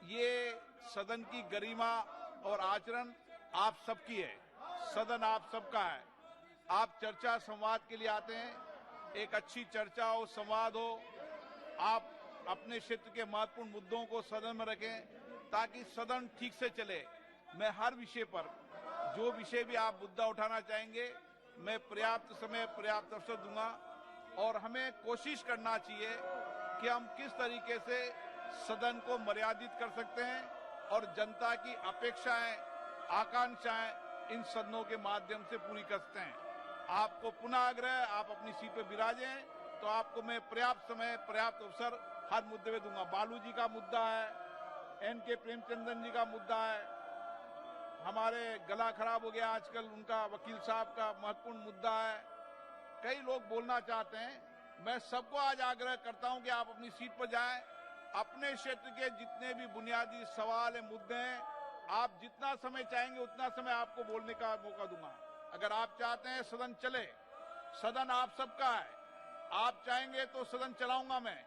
Speaker 14: ये सदन की गरिमा और आचरण आप सबकी है, सदन आप सबका है। आप चर्चा संवाद के लिए आते हैं, एक अच्छी चर्चा हो, संवाद हो, आप अपने क्षेत्र के महत्वपूर्ण मुद्दों को सदन में रखें ताकि सदन ठीक से चले। मैं हर विषय पर जो विषय भी आप मुद्दा उठाना चाहेंगे मैं पर्याप्त समय पर्याप्त अवसर दूंगा, और हमें कोशिश करना चाहिए कि हम किस तरीके से सदन को मर्यादित कर सकते हैं और जनता की अपेक्षाएं आकांक्षाएं इन सदनों के माध्यम से पूरी कर सकते हैं। आपको पुनः आग्रह, आप अपनी सीट पर विराजें तो आपको मैं पर्याप्त समय पर्याप्त अवसर हर मुद्दे में दूंगा। बालू जी का मुद्दा है, एन.के. प्रेमचंद्रन जी का मुद्दा है, हमारे गला खराब हो गया आजकल, उनका वकील साहब का महत्वपूर्ण मुद्दा है। कई लोग बोलना चाहते हैं, मैं सबको आज आग्रह करता हूं कि आप अपनी सीट पर जाएं। अपने क्षेत्र के जितने भी बुनियादी सवाल है, मुद्दे हैं, आप जितना समय चाहेंगे उतना समय आपको बोलने का मौका दूंगा। अगर आप चाहते हैं सदन चले, सदन आप सबका है, आप चाहेंगे तो सदन चलाऊंगा मैं,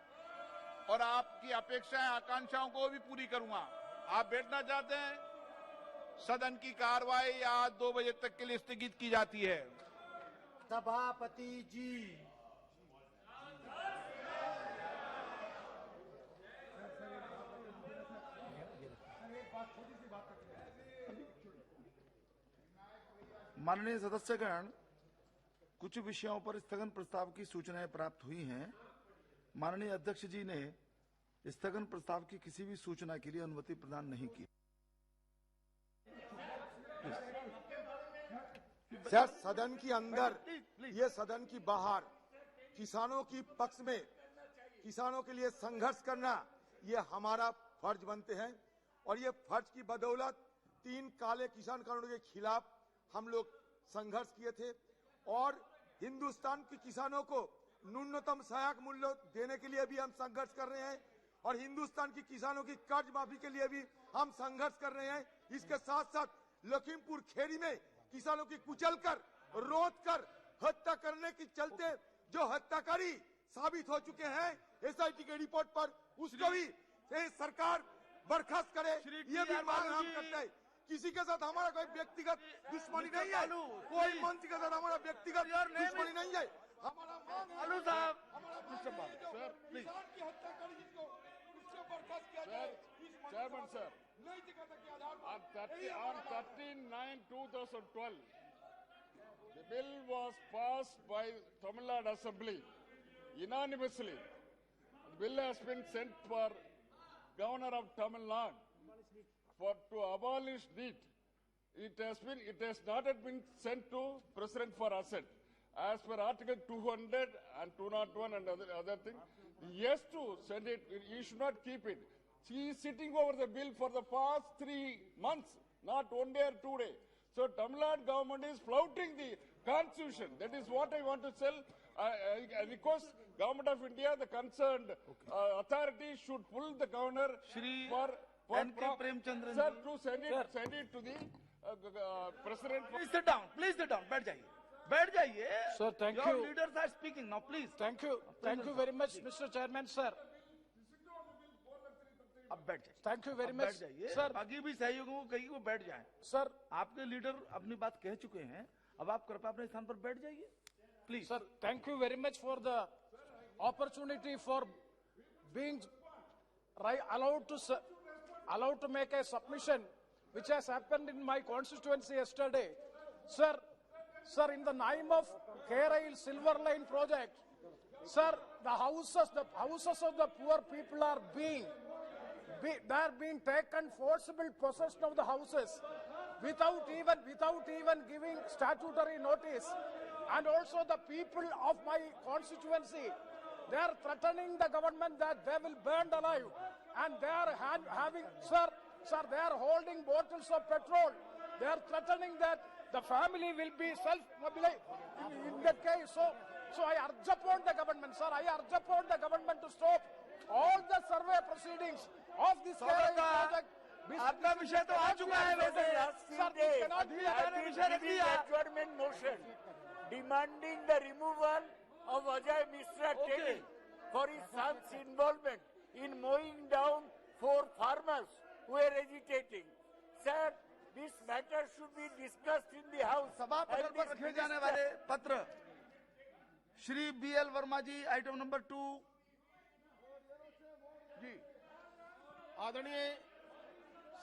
Speaker 14: और आपकी अपेक्षाएं आकांक्षाओं को भी पूरी करूंगा। आप बैठना चाहते हैं, सदन की कार्रवाई आज 2 बजे तक के लिए स्थगित की जाती है।
Speaker 15: सभापति जी,
Speaker 16: माननीय सदस्यगण, कुछ विषयों पर स्थगन प्रस्ताव की सूचनाएं प्राप्त हुई हैं। माननीय अध्यक्ष जी ने स्थगन प्रस्ताव की किसी भी सूचना के लिए अनुमति प्रदान नहीं की।
Speaker 17: सर, सदन की अंदर ये सदन की बाहर किसानों की पक्ष में किसानों के लिए संघर्ष करना ये हमारा फर्ज बनते हैं, और ये फर्ज की बदौलत 3 काले किसान कानूनों के खिलाफ हम लोग संघर्ष किए थे, और हिंदुस्तान के किसानों को न्यूनतम सहायक मूल्य देने के लिए भी हम संघर्ष कर रहे हैं, और हिंदुस्तान के किसानों की कर्ज माफी के लिए भी हम संघर्ष कर रहे हैं। इसके साथ साथ लखीमपुर खेड़ी में किसानों की कुचलकर, रोधकर हत्या करने के चलते जो हत्याकारी साबित हो चुके हैं एसआईटी के रिपोर्ट पर, उसको भी सरकार बर्खास्त करे, ये भी मांग हम करते हैं। किसी के साथ हमारा कोई व्यक्तिगत दुश्मनी नहीं है, कोई मंत्री के साथ हमारा व्यक्तिगत दुश्मनी नहीं है। हमारा मांग है किसान की हत्या करी जिसको, उसको बर्खास्त किया जाए।
Speaker 3: Chairman sir, on 13/9/2012, the bill was passed by Tamil Nadu Assembly unanimously. The bill has been sent for Governor of Tamil Nadu to abolish NEET. It has not yet been sent to President for assent. As per Article 200 and 201 and other thing, he has to send it. He should not keep it. He is sitting over the bill for the past 3 months, not 1 day or 2 days. So Tamil Nadu government is flouting the constitution. That is what I want to tell. I request Government of India, the concerned authority should pull the governor for
Speaker 16: N.K. Premchandran
Speaker 3: sir, to send it to the president.
Speaker 16: Please sit down. Please sit down. बैठ जाइए. बैठ जाइए.
Speaker 1: Sir, thank
Speaker 16: Your
Speaker 1: you.
Speaker 16: leaders are speaking now. Please.
Speaker 1: Thank you. Thank you very much, Mr. Chairman, sir.
Speaker 16: अब बैठ जाइए.
Speaker 1: Thank you very
Speaker 16: अब
Speaker 1: much,
Speaker 16: बैठ जाइए.
Speaker 1: sir.
Speaker 16: बाकी भी सहयोगियों को कहिए वो बैठ जाएं.
Speaker 1: Sir,
Speaker 16: आपके लीडर अपनी बात कह चुके हैं. अब आप कृपया अपने स्थान पर बैठ जाइए. Please.
Speaker 1: Sir, thank you very much for the opportunity for being allowed to make a submission which has happened in my constituency yesterday. Sir, in the name of Kerail Silver Line project, sir, the houses of the poor people are being they are being taken forcible possession of the houses without even giving statutory notice. And also the people of my constituency, they are threatening the government that they will burn alive, and they are having, sir, they are holding bottles of petrol. They are threatening that the family will be self-mobilized in that case. So I urge upon the government, sir, I urge upon the government to stop all the survey proceedings of this project.
Speaker 18: आपका विषय तो आ चुका है वैसे
Speaker 1: Sir, this cannot be
Speaker 18: adjournment motion demanding the removal of Ajay Mishra Teddy for his son's involvement in mowing down 4 farmers who were agitating. Sir, this matter should be discussed in the House.
Speaker 16: सभा पटल पर रखे जाने वाले पत्र Shri BL Verma जी, item number 2।
Speaker 19: जी, आदरणीय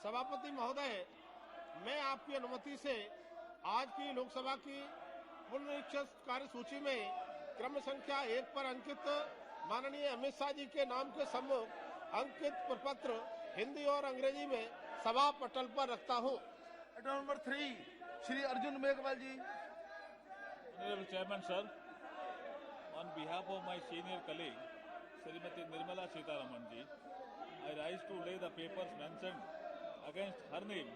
Speaker 19: सभापति महोदय, मैं आपकी अनुमति से आज की लोकसभा की पुनरीक्षित कार्यसूची में क्रम संख्या 1 पर अंकित माननीय अमित शाह जी के नाम के सम्मुख अंकित प्रपत्र हिंदी और अंग्रेजी में सभा पटल पर रखता हूं।
Speaker 16: Item number 3 Shri Arjun Meghwal ji.
Speaker 20: Honorable Chairman, sir, on behalf of my senior colleague, Srimati Nirmala Sitharaman ji, I rise to lay the papers mentioned against her name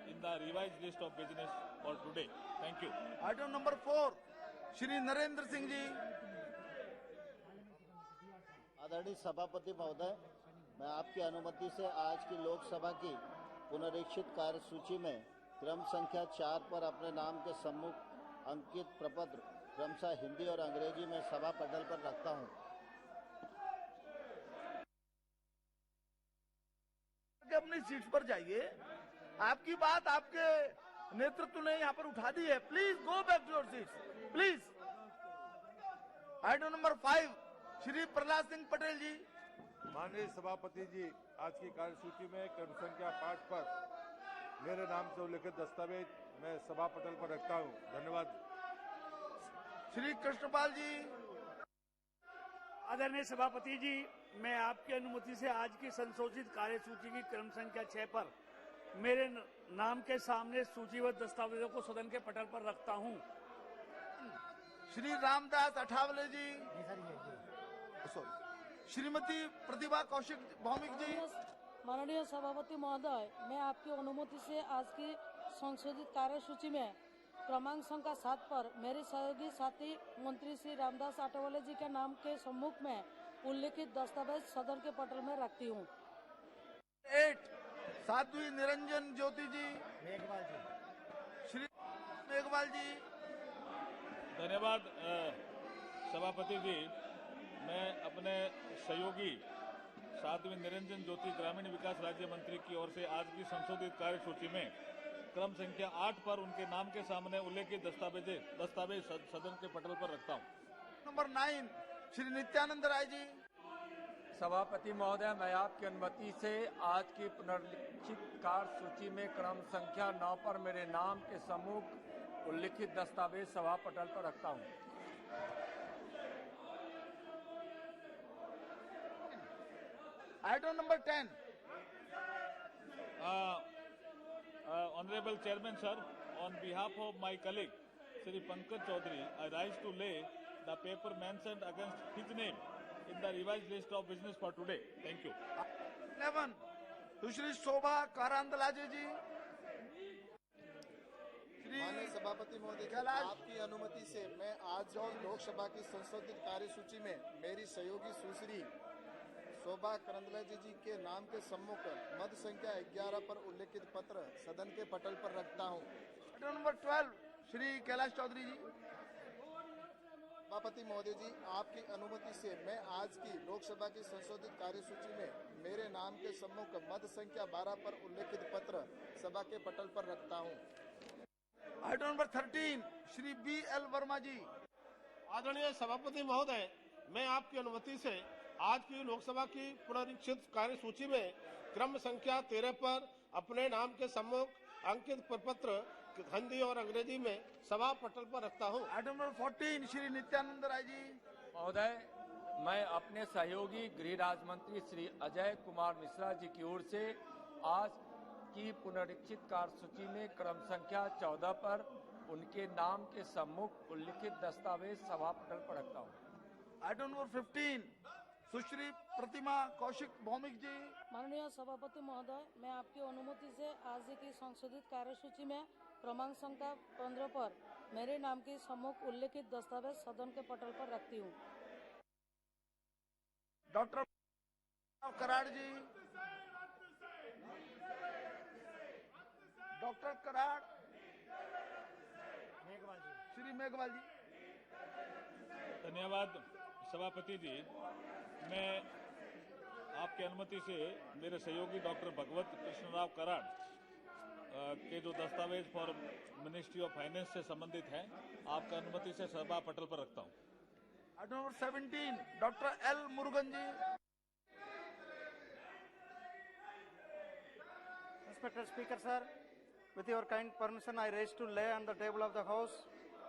Speaker 20: in the revised list of business for today. Thank you.
Speaker 16: Item number 4 Shri Narendra Singh ji.
Speaker 11: आदरणीय सभापति महोदय, मैं आपकी अनुमति से आज की लोकसभा की पुनरीक्षित कार्यसूची में क्रम संख्या 4 पर अपने नाम के सम्मुख अंकित प्रपत्र क्रमशः हिंदी और अंग्रेजी में सभा पटल पर रखता हूं।
Speaker 16: अपनी सीट पर जाइए, आपकी बात आपके नेतृत्व ने यहाँ पर उठा दी है। Please go back to your seats, please. Item number 5 Shri Prahlad Singh Patel ji.
Speaker 21: माननीय सभापति जी, आज की कार्यसूची में क्रम संख्या 5 पर मेरे नाम से उल्लिखित दस्तावेज मैं सभा पटल पर रखता हूं। धन्यवाद।
Speaker 16: श्री कृष्णपाल जी।
Speaker 22: आदरणीय सभापति जी, मैं आपकी अनुमति से आज की संशोधित कार्यसूची की क्रम संख्या 6 पर मेरे नाम के सामने सूचीबद्ध दस्तावेजों को सदन के पटल पर रखता हूं।
Speaker 16: श्री रामदास अठावले जी। सॉरी, श्रीमती प्रतिभा कौशिक भौमिक जी।
Speaker 23: माननीय सभापति महोदय, मैं आपकी अनुमति से आज की संशोधित कार्यसूची में क्रमांक संख्या 7 पर मेरे सहयोगी साथी मंत्री श्री रामदास अठावले जी के नाम के सम्मुख में उल्लिखित दस्तावेज सदन के पटल में रखती हूँ।
Speaker 16: 8 साध्वी निरंजन ज्योति जी।
Speaker 22: मेघवाल जी।
Speaker 16: श्री मेघवाल जी।
Speaker 20: धन्यवाद सभापति जी। मैं अपने सहयोगी साध्वी निरंजन ज्योति ग्रामीण विकास राज्य मंत्री की ओर से आज की संशोधित कार्यसूची में क्रम संख्या 8 पर उनके नाम के सामने उल्लेखित दस्तावेज सदन के पटल पर रखता हूं।
Speaker 16: नंबर 9 श्री नित्यानंद राय जी।
Speaker 5: सभापति महोदय, मैं आपकी अनुमति से आज की पुनरीक्षित कार्यसूची में क्रम संख्या 9 पर मेरे नाम के सम्मुख उल्लिखित दस्तावेज सभा पटल पर रखता हूं।
Speaker 16: Item number 10।
Speaker 20: Honorable Chairman, sir, on behalf of my colleague Shri Pankaj Chaudhary, I rise to lay the paper mentioned against his name in the revised list of business for today. Thank you.
Speaker 16: 11 सुश्री शोभा कारांदलाजे जी।
Speaker 4: माननीय सभापति महोदय जी, आपकी अनुमति से मैं आज की लोकसभा की संशोधित कार्यसूची में मेरी सहयोगी सुश्री शोभा करंदलाजे जी के नाम के सम्मुख मद संख्या 11 पर उल्लेखित पत्र सदन के पटल पर रखता हूं।
Speaker 16: नंबर 12 श्री कैलाश चौधरी जी।
Speaker 4: सभापति महोदय जी, आपकी अनुमति से मैं आज की लोकसभा की संशोधित कार्यसूची में मेरे नाम के सम्मुख मद संख्या 12 पर उल्लेखित पत्र सभा के पटल पर रखता हूं।
Speaker 16: Item number 13 Shri BL Verma ji.
Speaker 19: आदरणीय सभापति महोदय, मैं आपकी अनुमति से आज की लोकसभा की पुनरीक्षित कार्यसूची में क्रम संख्या 13 पर अपने नाम के सम्मुख अंकित प्रपत्र हिंदी और अंग्रेजी में सभा पटल पर रखता हूं।
Speaker 16: Item number 14 Shri Nityanand Rai ji.
Speaker 5: महोदय, मैं अपने सहयोगी गृह राज्य मंत्री श्री अजय कुमार मिश्रा जी की ओर से आज की पुनरीक्षित कार्यसूची में क्रम संख्या 14 पर उनके नाम के सम्मुख उल्लिखित दस्तावेज सभा पटल पर रखता हूँ।
Speaker 16: आइटम नंबर 15 सुश्री प्रतिमा कौशिक भौमिक जी।
Speaker 23: माननीय सभापति महोदय, मैं आपकी अनुमति से आज की संशोधित कार्यसूची में क्रमांक संख्या 15 पर मेरे नाम के सम्मुख उल्लेखित दस्तावेज सदन के पटल पर रखती हूँ।
Speaker 16: डॉक्टर कराड़ जी। डॉक्टर कराड़। श्री मेघवाल जी।
Speaker 20: धन्यवाद सभापति जी। मैं आपकी अनुमति से मेरे सहयोगी डॉक्टर भगवत कृष्णराव कराड़ के जो दस्तावेज फॉर मिनिस्ट्री ऑफ फाइनेंस से संबंधित हैं, आपकी अनुमति से सभा पटल पर रखता हूं।
Speaker 16: Item number 17 doctor L Murugan ji.
Speaker 15: Respected Speaker, sir, with your kind permission, I raise to lay on the table of the House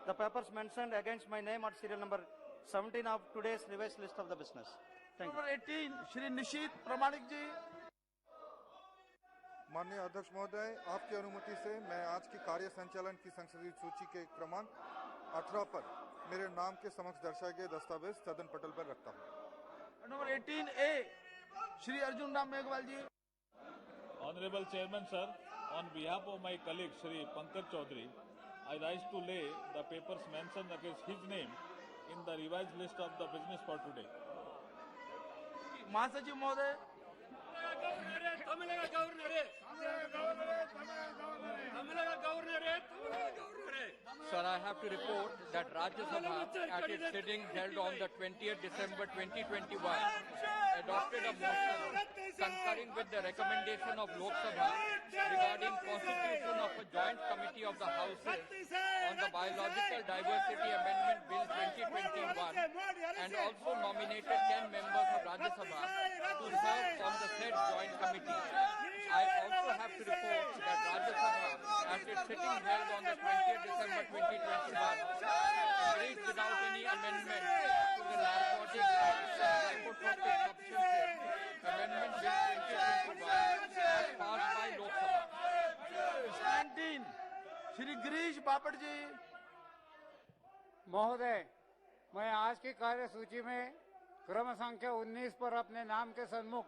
Speaker 15: the papers mentioned against my name at serial number 17 of today's revised list of the business. Thank you.
Speaker 16: Number 18 Shri Nishit प्रमाणिक जी।
Speaker 2: माननीय अध्यक्ष महोदय, आपकी अनुमति से मैं आज की कार्य संचालन की संशोधित सूची के क्रमांक 18 पर मेरे नाम के समक्ष दर्शाए गए दस्तावेज सदन पटल पर रखता हूं।
Speaker 16: Number 18A Shri Arjun Ram Meghwal ji.
Speaker 20: Honorable Chairman, sir, on behalf of my colleague Shri Pankaj Chaudhary, I rise to lay the papers mentioned against his name in the revised list of the business for today.
Speaker 16: महासचिव महोदय।
Speaker 5: Sir, I have to report that Rajya Sabha at its sitting held on the 20th December 2021 adopted a motion concurring with the recommendation of Lok Sabha regarding constitution of a joint committee of the Houses on the Biological Diversity Amendment Bill 2021 and also nominated 10 members of Rajya Sabha to serve on the said joint committee. I also have to report that Rajya Sabha at its sitting held on the 20th December 2021 agreed without any amendment to the Narcotic and Psychotropic Substances Amendment Bill 2021 as passed by Lok Sabha.
Speaker 16: 19 Shri Girish Bapat जी।
Speaker 7: महोदय, मैं आज की कार्यसूची में क्रम संख्या 19 पर अपने नाम के सन्मुख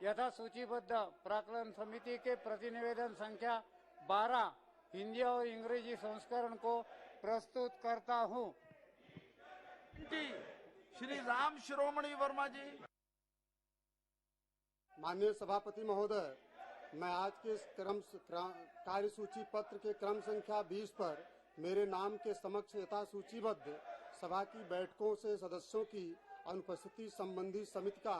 Speaker 7: यथा सूचीबद्ध प्राक्कलन समिति के प्रतिनिवेदन संख्या 12 हिंदी और अंग्रेजी संस्करण को प्रस्तुत करता हूं।
Speaker 16: श्री राम शिरोमणि वर्मा जी।
Speaker 13: माननीय सभापति महोदय, मैं आज के कार्यसूची पत्र के क्रम संख्या 20 पर मेरे नाम के समक्ष यथा सूचीबद्ध सभा की बैठकों से सदस्यों की अनुपस्थिति संबंधी समिति का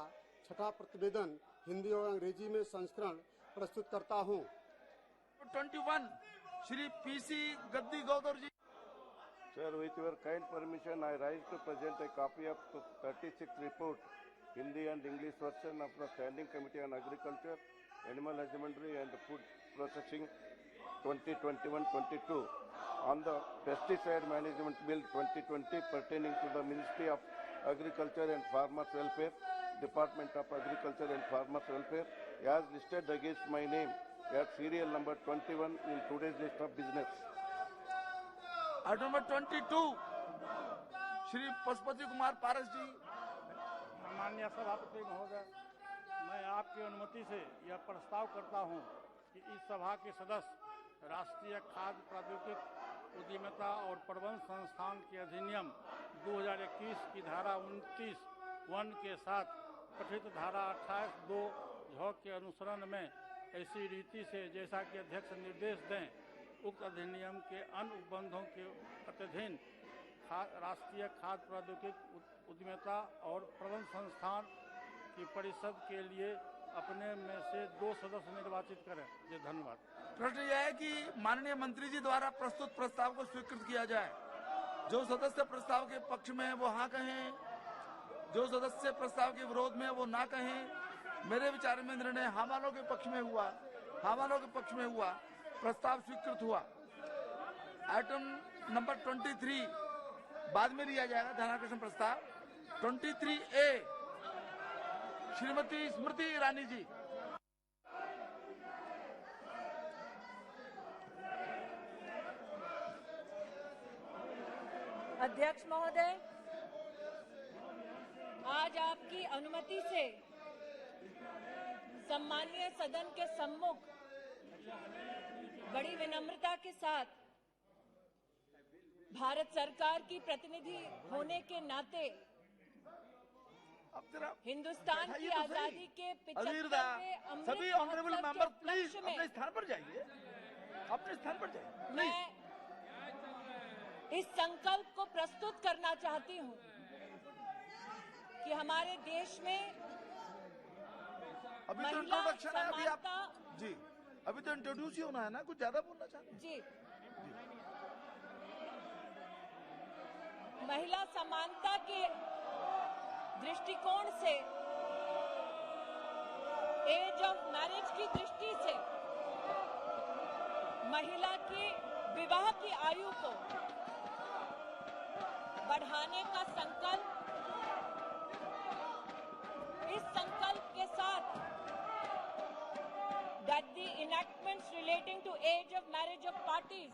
Speaker 13: छठा प्रतिवेदन हिंदी और अंग्रेजी में संस्करण प्रस्तुत करता हूं।
Speaker 16: 21 Shri PC Gaddi गौदर ji.
Speaker 8: Sir, with your kind permission, I rise to present a copy of 36th report, Hindi and English version of the Standing Committee on Agriculture, Animal Husbandry and Food Processing 2021-22 on the Pesticide Management Bill 2020 pertaining to the Ministry of Agriculture and Farmers Welfare, Department of Agriculture and Farmers Welfare, as listed against my name at serial number 21 in today's list of business.
Speaker 16: Item number 22 Shri Pashupati Kumar Paras ji.
Speaker 22: माननीय सभापति महोदय, मैं आपकी अनुमति से यह प्रस्ताव करता हूं कि इस सभा के सदस्य राष्ट्रीय खाद्य प्रौद्योगिकी उद्यमिता और प्रबंध संस्थान के अधिनियम 2021 की धारा 29(1) के साथ कथित धारा 28(2) के अनुसरण में ऐसी रीति से जैसा कि अध्यक्ष निर्देश दें, उक्त अधिनियम के अन्य उपबंधों के अधीन राष्ट्रीय खाद्य प्रौद्योगिकी उद्यमिता और प्रबंध संस्थान की परिषद के लिए अपने में से 2 सदस्य निर्वाचित करें। जी धन्यवाद।
Speaker 16: प्रश्न यह है कि माननीय मंत्री जी द्वारा प्रस्तुत प्रस्ताव को स्वीकृत किया जाए। जो सदस्य प्रस्ताव के पक्ष में वो हाँ कहें, जो सदस्य प्रस्ताव के विरोध में वो ना कहें। मेरे विचार में निर्णय हाँ वालों के पक्ष में हुआ, हाँ वालों के पक्ष में हुआ, प्रस्ताव स्वीकृत हुआ। आइटम नंबर 23 बाद में लिया जाएगा ध्यानाकर्षण प्रस्ताव। 23A श्रीमती स्मृति ईरानी जी।
Speaker 9: अध्यक्ष महोदय, आज आपकी अनुमति से सम्मानीय सदन के सम्मुख बड़ी विनम्रता के साथ भारत सरकार की प्रतिनिधि होने के नाते हिंदुस्तान की आजादी के 75वें
Speaker 16: सभी ऑनरेबल मेंबर प्लीज अपने स्थान पर जाइए, अपने स्थान पर जाइए।
Speaker 9: मैं इस संकल्प को प्रस्तुत करना चाहती हूं कि हमारे देश में
Speaker 16: अभी तो इंट्रोडक्शन है, अभी आप जी अभी तो इंट्रोड्यूस ही होना है ना, कुछ ज्यादा बोलना चाहते हैं?
Speaker 9: जी, महिला समानता के दृष्टिकोण से, एज ऑफ मैरिज की दृष्टि से महिला की विवाह की आयु को बढ़ाने का संकल्प, इस संकल्प के साथ that the enactments relating to age of marriage of parties,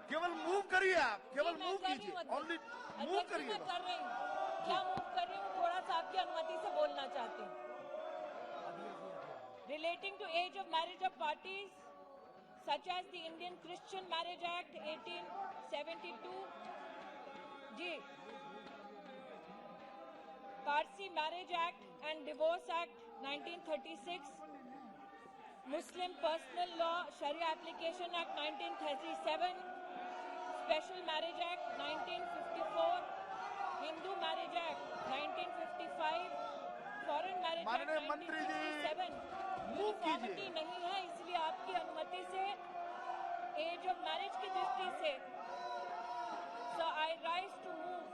Speaker 16: केवल मूव करिए, आप केवल मूव कीजिए, ओनली मूव करिए।
Speaker 9: मैं कर रही हूँ, क्या मूव कर रही हूँ? थोड़ा सा आपकी अनुमति से बोलना चाहती हूँ। Relating to age of marriage of parties, such as the Indian Christian Marriage Act 1872, जी, Parsi Marriage Act and Divorce Act 1936, Muslim Personal Law Sharia Application Act 1937, Special Marriage Act 1954, Hindu Marriage Act 1955, Foreign Marriage Act 1957, uniformity नहीं है, इसलिए आपकी अनुमति से as of marriage की दृष्टि से so I rise to move.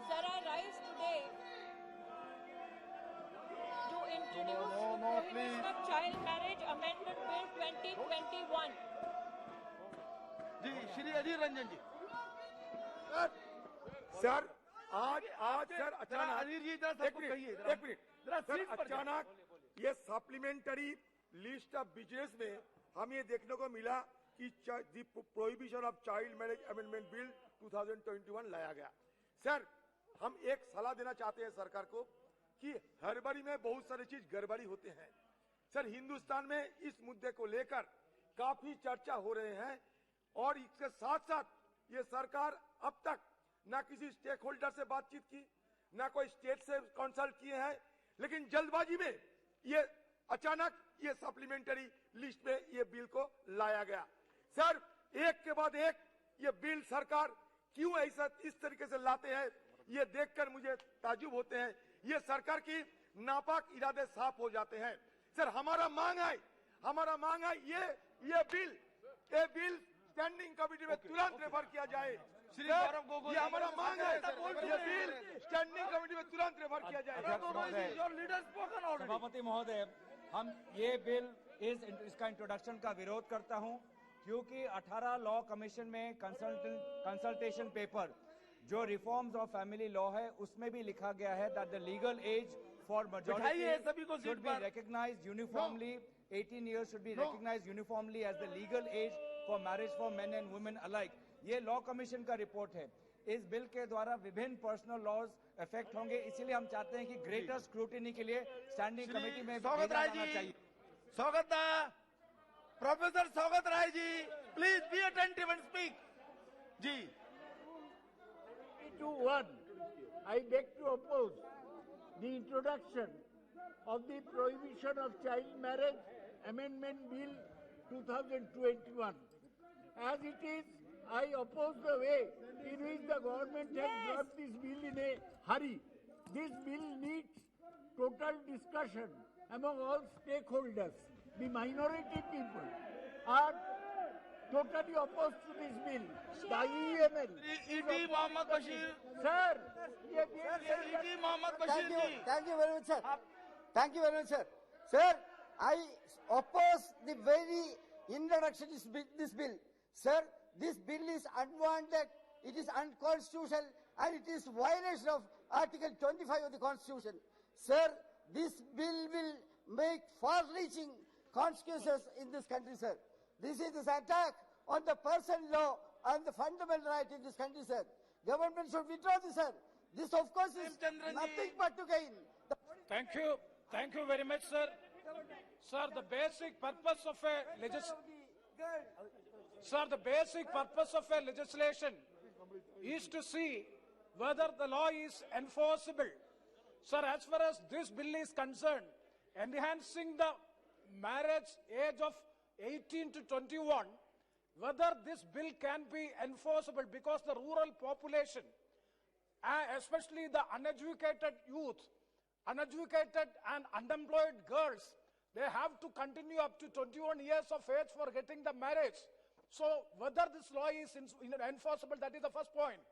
Speaker 9: Sir, I rise today to introduce Prohibition of Child Marriage Amendment Bill 2021.
Speaker 16: Ji, Shri Adhir Ranjan ji.
Speaker 17: Sir आज सर अचानक
Speaker 16: एक मिनट
Speaker 17: सर अचानक ये सप्लीमेंटरी लिस्ट ऑफ बिजनेस में हम ये देखने को मिला कि prohibition of child marriage amendment bill 2021 लाया गया। सर हम एक सलाह देना चाहते हैं सरकार को कि हड़बड़ी में बहुत सारी चीज गड़बड़ी होते हैं। सर हिंदुस्तान में इस मुद्दे को लेकर काफी चर्चा हो रहे हैं और इसके साथ साथ ये सरकार अब तक ना किसी स्टेक होल्डर से बातचीत की, ना कोई स्टेट से कंसल्ट किए हैं, लेकिन जल्दबाजी में ये अचानक ये सप्लीमेंटरी लिस्ट में ये बिल को लाया गया। सर एक के बाद एक ये बिल सरकार क्यों ऐसा इस तरीके से लाते हैं, ये देखकर मुझे ताज्जुब होते हैं। ये सरकार की नापाक इरादे साफ हो जाते हैं। सर हमारा मांग है ये बिल स्टैंडिंग कमेटी में तुरंत रेफर किया जाए।
Speaker 16: श्री गौरव गोगोई,
Speaker 17: ये हमारा मांग है, ये बिल स्टैंडिंग कमेटी में तुरंत रेफर किया जाए।
Speaker 10: सभापति महोदय, हम ये बिल इसका इंट्रोडक्शन का विरोध करता हूं, क्योंकि 18 लॉ कमीशन में कंसल्टेशन पेपर जो रिफॉर्म्स ऑफ फैमिली लॉ है उसमें भी लिखा गया है that the legal age for majority should be recognized uniformly, 18 years should be recognized uniformly as the legal age for marriage for men and women alike। ये law commission का report है। इस बिल के द्वारा विभिन्न पर्सनल लॉज इफेक्ट होंगे, इसीलिए हम चाहते हैं कि ग्रेटर स्क्रूटिनी के लिए स्टैंडिंग कमेटी में
Speaker 16: स्वागत राय जी, स्वागत professor Saugata Roy ji, please be attentive and speak. जी
Speaker 18: 2:1, I beg to oppose the introduction of the Prohibition of Child Marriage Amendment Bill 2021. As it is, I oppose the way in which the government has brought this bill in a hurry. This bill needs total discussion among all stakeholders. The minority people are totally opposed to this bill. The EML.
Speaker 16: E.T. Mohammed Bashir.
Speaker 18: Sir,
Speaker 16: E.T. Mohammed Bashir ji.
Speaker 12: Thank you very much, sir. Thank you very much, sir. Sir, I oppose the very introduction of this bill. Sir, this bill is unwanted, it is unconstitutional, and it is violation of Article 25 of the Constitution. Sir, this bill will make far-reaching consequences in this country, sir. This is an attack on the personal law and the fundamental right in this country, sir. Government should withdraw this, sir. This, of course, is nothing but to gain.
Speaker 1: Thank you. Thank you very much, sir. Sir, the basic purpose of a legislation is to see whether the law is enforceable. Sir, as far as this bill is concerned, enhancing the marriage age of 18 to 21, whether this bill can be enforceable, because the rural population, especially the uneducated youth, uneducated and unemployed girls, they have to continue up to 21 years of age for getting the marriage. So whether this law is enforceable, that is the first point.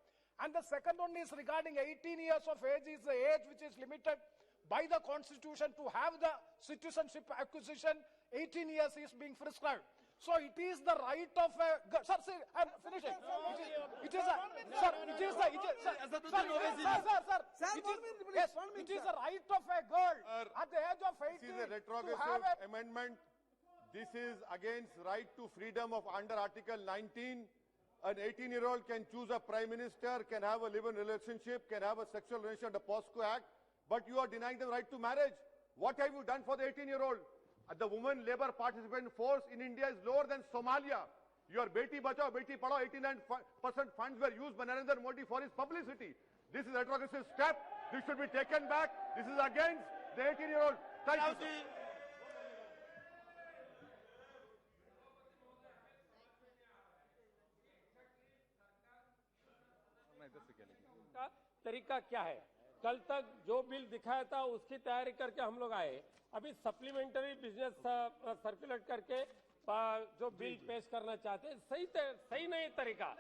Speaker 1: And the second one is regarding 18 years of age is the age which is limited by the Constitution to have the citizenship acquisition. 18 years is being prescribed. So it is the right of a sir, I'm finishing. It is the right of a girl at the age of 18
Speaker 21: This is a
Speaker 1: to
Speaker 21: retrogressive
Speaker 1: have a
Speaker 21: amendment. This is against right to freedom of under Article 19. An 18-year-old can choose a prime minister, can have a live-in relationship, can have a sexual relation under POSCO Act, but you are denying the right to marriage. What have you done for the 18-year-old? The women labor participant force in India is lower than Somalia. Your Beti Bachao, Beti Padhao, 89% funds were used by Narendra Modi for his publicity. This is a retrogressive step. This should be taken back. This is against the 18-year-old. Thank you, sir.
Speaker 5: का तरीका क्या है? कल तक जो bill दिखाया था उसकी तैयारी करके हम लोग आए। अभी सप्लीमेंट्री बिजनेस सर्कुलेट करके जो बिल पेश करना चाहते हैं, सही नहीं तरीका।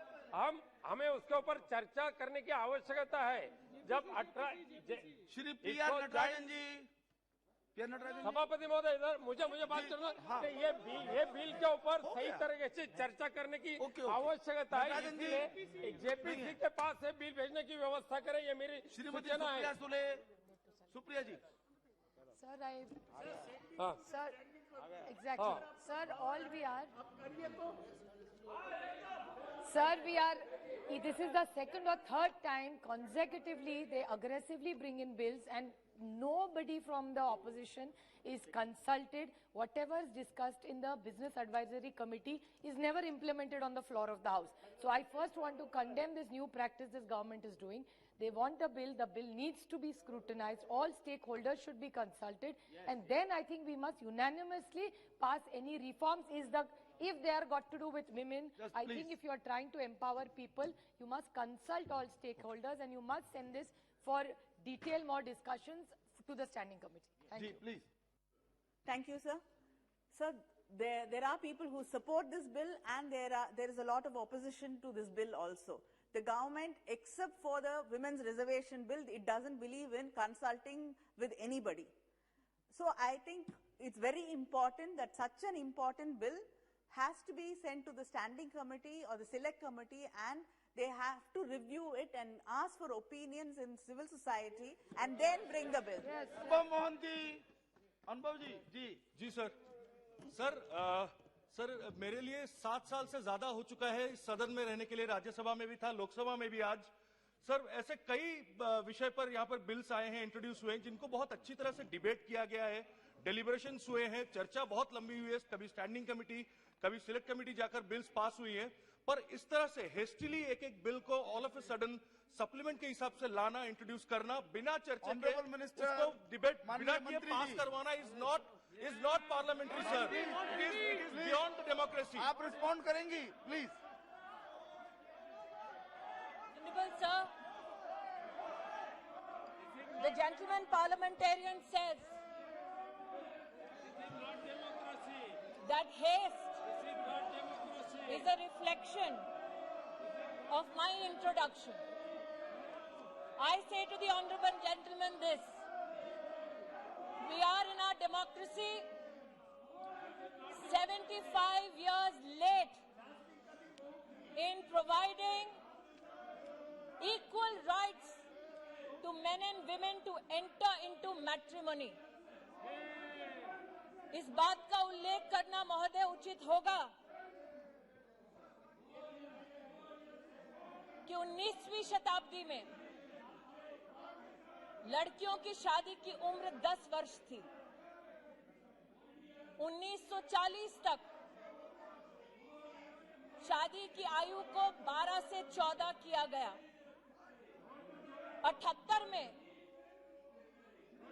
Speaker 5: हमें उसके ऊपर चर्चा करने की आवश्यकता है। जब 18
Speaker 16: श्री पी.आर. नटराजन जी,
Speaker 5: सभापति महोदय, इधर मुझे बात करना। हाँ। ये बिल के ऊपर सही तरीके से चर्चा करने की आवश्यकता है, इसलिए जेपीसी के पास से बिल भेजने की व्यवस्था करें, ये मेरी सूचना है।
Speaker 16: सुप्रिया जी।
Speaker 3: Sir, sir, exactly. Sir, this is the second or third time consecutively they aggressively bring in bills and nobody from the opposition is consulted. Whatever is discussed in the Business Advisory Committee is never implemented on the floor of the House. So I first want to condemn this new practice this government is doing. They want the bill needs to be scrutinized, all stakeholders should be consulted, and then I think we must unanimously pass any reforms. If they are got to do with women, I think if you are trying to empower people, you must consult all stakeholders and you must send this for detailed more discussions to the standing committee. Thank you.
Speaker 16: Please.
Speaker 6: Thank you, sir. Sir, there are people who support this bill and there is a lot of opposition to this bill also. The government, except for the women's reservation bill, it doesn't believe in consulting with anybody. So I think it's very important that such an important bill has to be sent to the standing committee or the select committee, and they have to review it and ask for opinions in civil society and then bring the bill.
Speaker 16: Yes. अनुभव जी
Speaker 14: sir मेरे लिए 7 साल से ज्यादा हो चुका है इस सदन में रहने के लिए। राज्यसभा में भी था, लोकसभा में भी आज। सर ऐसे कई विषय पर यहाँ पर बिल्स आए हैं, इंट्रोड्यूस हुए हैं, जिनको बहुत अच्छी तरह से डिबेट किया गया है, डेलिब्रेशंस हुए हैं, चर्चा बहुत लंबी हुई है, कभी स्टैंडिंग कमेटी कभी सिलेक्ट कमेटी जाकर बिल्स पास हुई हैं। पर इस तरह से हेस्टिली एक बिल को all of a sudden supplement के हिसाब से लाना, इंट्रोड्यूस करना बिना चर्चा के, उसको डिबेट बिना किए पास करवाना is not parliamentary, sir. It is beyond the democracy.
Speaker 16: आप रिस्पॉन्ड करेंगी, please.
Speaker 9: Honorable sir, the gentleman parliamentarian says that haste is a reflection of my introduction. I say to the honorable gentleman this: we are in our democracy 75 years late in providing equal rights to men and women to enter into matrimony. इस बात का उल्लेख करना महोदय उचित होगा कि 19वीं शताब्दी में लड़कियों की शादी की उम्र 10 वर्ष थी। 1940 तक शादी की आयु को 12 से 14 किया गया। 78 में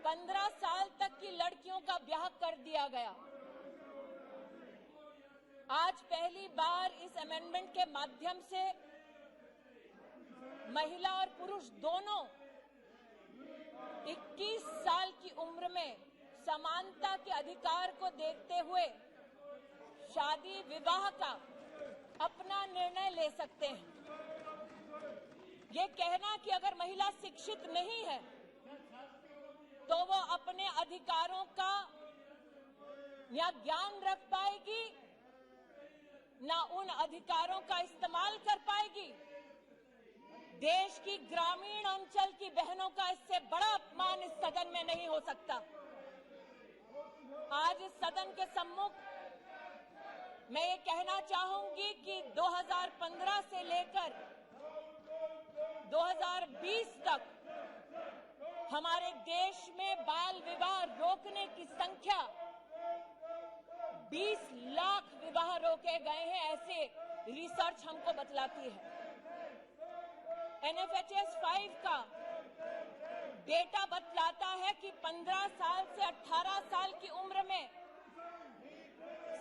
Speaker 9: 15 साल तक की लड़कियों का ब्याह कर दिया गया। आज पहली बार इस अमेंडमेंट के माध्यम से महिला और पुरुष दोनों 21 साल की उम्र में समानता के अधिकार को देखते हुए शादी विवाह का अपना निर्णय ले सकते हैं। ये कहना कि अगर महिला शिक्षित नहीं है तो वो अपने अधिकारों का या ज्ञान रख पाएगी ना उन अधिकारों का इस्तेमाल कर पाएगी। देश की ग्रामीण अंचल की बहनों का इससे बड़ा अपमान इस सदन में नहीं हो सकता। आज इस सदन के सम्मुख मैं ये कहना चाहूंगी कि 2015 से लेकर 2020 तक हमारे देश में बाल विवाह रोकने की संख्या 20 लाख विवाह रोके गए हैं, ऐसे रिसर्च हमको बतलाती है। NFHS 5 का डेटा बतलाता है कि 15 साल से 18 साल की उम्र में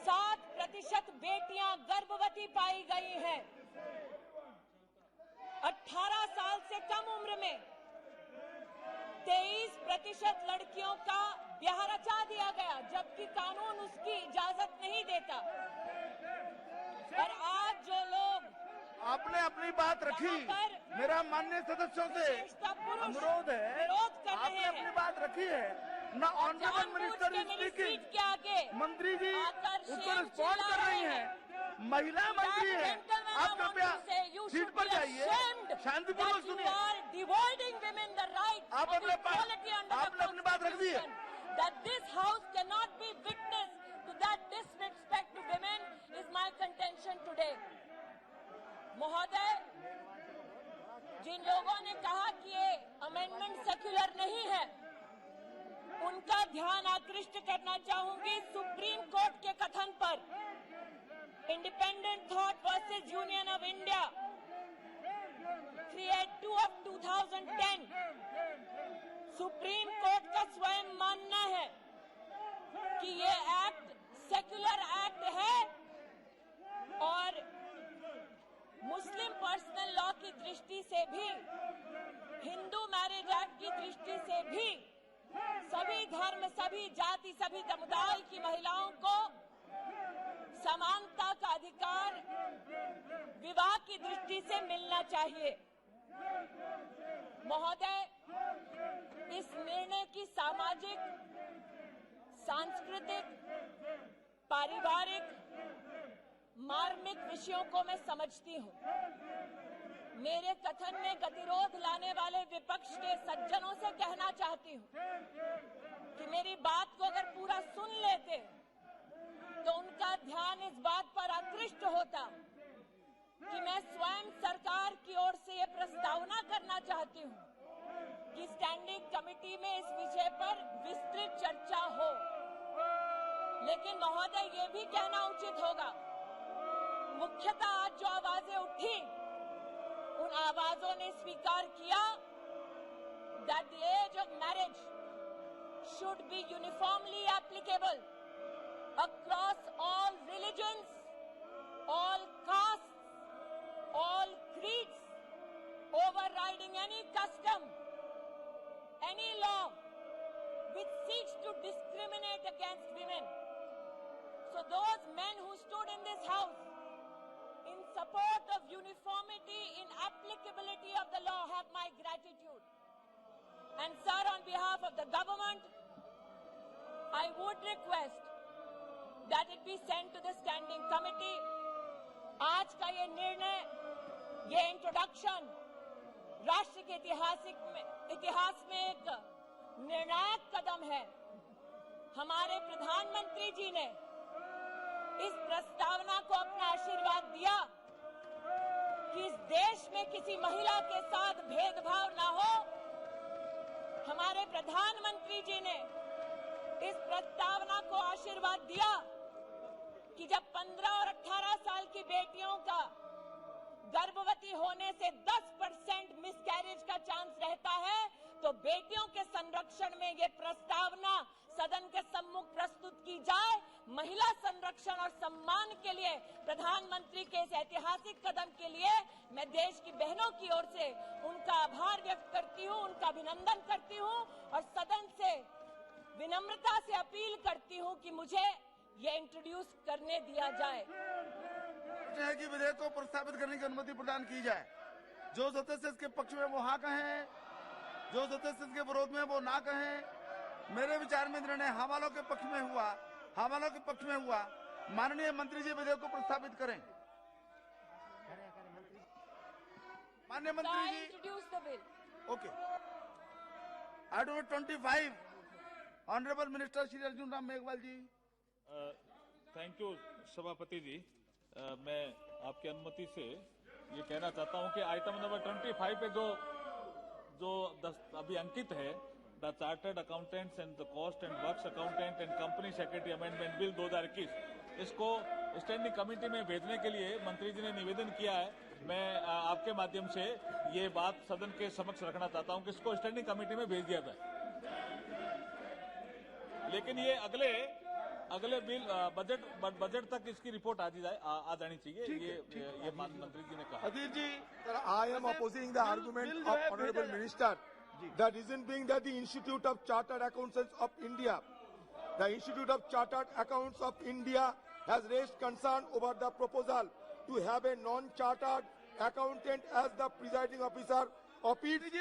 Speaker 9: 7% बेटियां गर्भवती पाई गई हैं। 18 साल से कम उम्र में 23% लड़कियों का ब्याह रचा दिया गया, जबकि कानून उसकी इजाजत नहीं देता। और आज जो लोग
Speaker 16: आपने अपनी बात रखी, मेरा माननीय सदस्यों से अनुरोध है, आपने अपनी बात रखी है ना। ऑनरेबल मिनिस्टर इज स्पीकिंग, मंत्री जी उसको रिस्पॉन्ड कर रही हैं। महिला मंत्री है, आप कृपया सीट पर जाइए, शांतिपूर्वक सुनिए। आप आपने अपनी बात रख दी है।
Speaker 9: That this house cannot be witness to that disrespect to women is my contention today. महोदय, जिन लोगों ने कहा कि ये अमेंडमेंट सेक्युलर नहीं है, उनका ध्यान आकृष्ट करना चाहूंगी सुप्रीम कोर्ट के कथन पर। Independent thought versus union of India 382 of 2010, supreme court का स्वयं मानना है कि ये एक्ट सेक्युलर एक्ट है और मुस्लिम पर्सनल लॉ की दृष्टि से भी, हिंदू मैरिज एक्ट की दृष्टि से भी सभी धर्म, सभी जाति, सभी समुदाय की महिलाओं को समानता का अधिकार विवाह की दृष्टि से मिलना चाहिए। महोदय, इस निर्णय की सामाजिक, सांस्कृतिक, पारिवारिक, मार्मिक विषयों को मैं समझती हूँ। मेरे कथन में गतिरोध लाने वाले विपक्ष के सज्जनों से कहना चाहती हूँ कि मेरी बात को अगर पूरा सुन लेते तो उनका ध्यान इस बात पर आकृष्ट होता कि मैं स्वयं सरकार की ओर से ये प्रस्तावना करना चाहती हूँ कि स्टैंडिंग कमेटी में इस विषय पर विस्तृत चर्चा हो। लेकिन महोदय, ये भी कहना उचित होगा, मुख्यतः आज जो आवाजें उठी, उन आवाजों ने स्वीकार किया that the age of marriage should be uniformly applicable across all religions, all castes, all creeds, overriding any custom, any law which seeks to discriminate against women. So those men who stood in this house in support of uniformity in applicability of the law have my gratitude. And sir, on behalf of the government, I would request that it be sent to the standing committee आज का ये निर्णय, ये introduction राष्ट्र के इतिहास में एक निर्णायक कदम है। हमारे प्रधानमंत्री जी ने इस प्रस्तावना को अपना आशीर्वाद दिया कि इस देश में किसी महिला के साथ भेदभाव ना हो। हमारे प्रधानमंत्री जी ने इस प्रस्तावना को आशीर्वाद दिया कि जब 15 और 18 साल की बेटियों का गर्भवती होने से 10% मिसकैरेज का चांस रहता है, तो बेटियों के संरक्षण में ये प्रस्तावना सदन के सम्मुख प्रस्तुत की जाए। महिला संरक्षण और सम्मान के लिए प्रधानमंत्री के इस ऐतिहासिक कदम के लिए मैं देश की बहनों की ओर से उनका आभार व्यक्त करती हूं, उनका अभिनंदन करती हूं और सदन से विनम्रता से अपील करती हूं कि मुझे ये इंट्रोड्यूस करने दिया जाए।
Speaker 16: है कि विधेयक को प्रस्तावित करने की अनुमति प्रदान की जाए। जो सदस्य इसके पक्ष में वो हाँ कहें, जो सदस्य इसके विरोध में वो ना कहें। मेरे विचार में निर्णय हवालों के पक्ष में हुआ, हवालों के पक्ष में हुआ। माननीय मंत्री जी विधेयक को प्रस्तावित करें। माननीय मंत्री जी
Speaker 9: introduce the bill.
Speaker 16: Okay. Item number 25 honourable minister Shri Arjun Ram Meghwal ji.
Speaker 20: Thank you सभापति जी। मैं आपकी अनुमति से ये कहना चाहता हूं कि आइटम नंबर 25 पे जो अभी अंकित है, the chartered accountants and the cost and works accountant and company secretary amendment bill 2021, इसको स्टैंडिंग कमेटी में भेजने के लिए मंत्री जी ने निवेदन किया है। मैं आपके माध्यम से ये बात सदन के समक्ष रखना चाहता हूं कि इसको स्टैंडिंग कमेटी में भेज दिया जाए। लेकिन ये अगले बिल बजट तक इसकी रिपोर्ट आ जानी चाहिए। ये मंत्री जी ने कहा।
Speaker 16: अधीर जी,
Speaker 17: I am opposing the argument of Honorable Minister. The reason being that the Institute of Chartered Accountants of India, the Institute of Chartered Accountants of India has raised concern over the proposal to have a non-chartered accountant as the presiding officer of each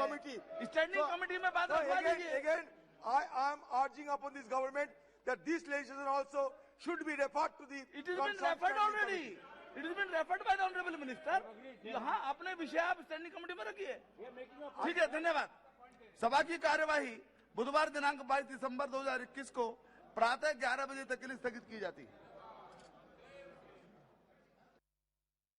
Speaker 17: committee.
Speaker 16: Standing committee में बात रखवा दीजिए।
Speaker 17: Again, I am urging upon this government that this legislation also should be referred to the.
Speaker 16: It has been referred already. It has been referred by the honorable minister. यहाँ अपने विषय आप standing committee में रखिए। ठीक है, धन्यवाद। सभा की कार्यवाही बुधवार दिनांक 22 दिसंबर 2021 को प्रातः 11 बजे तक के लिए स्थगित की जाती है।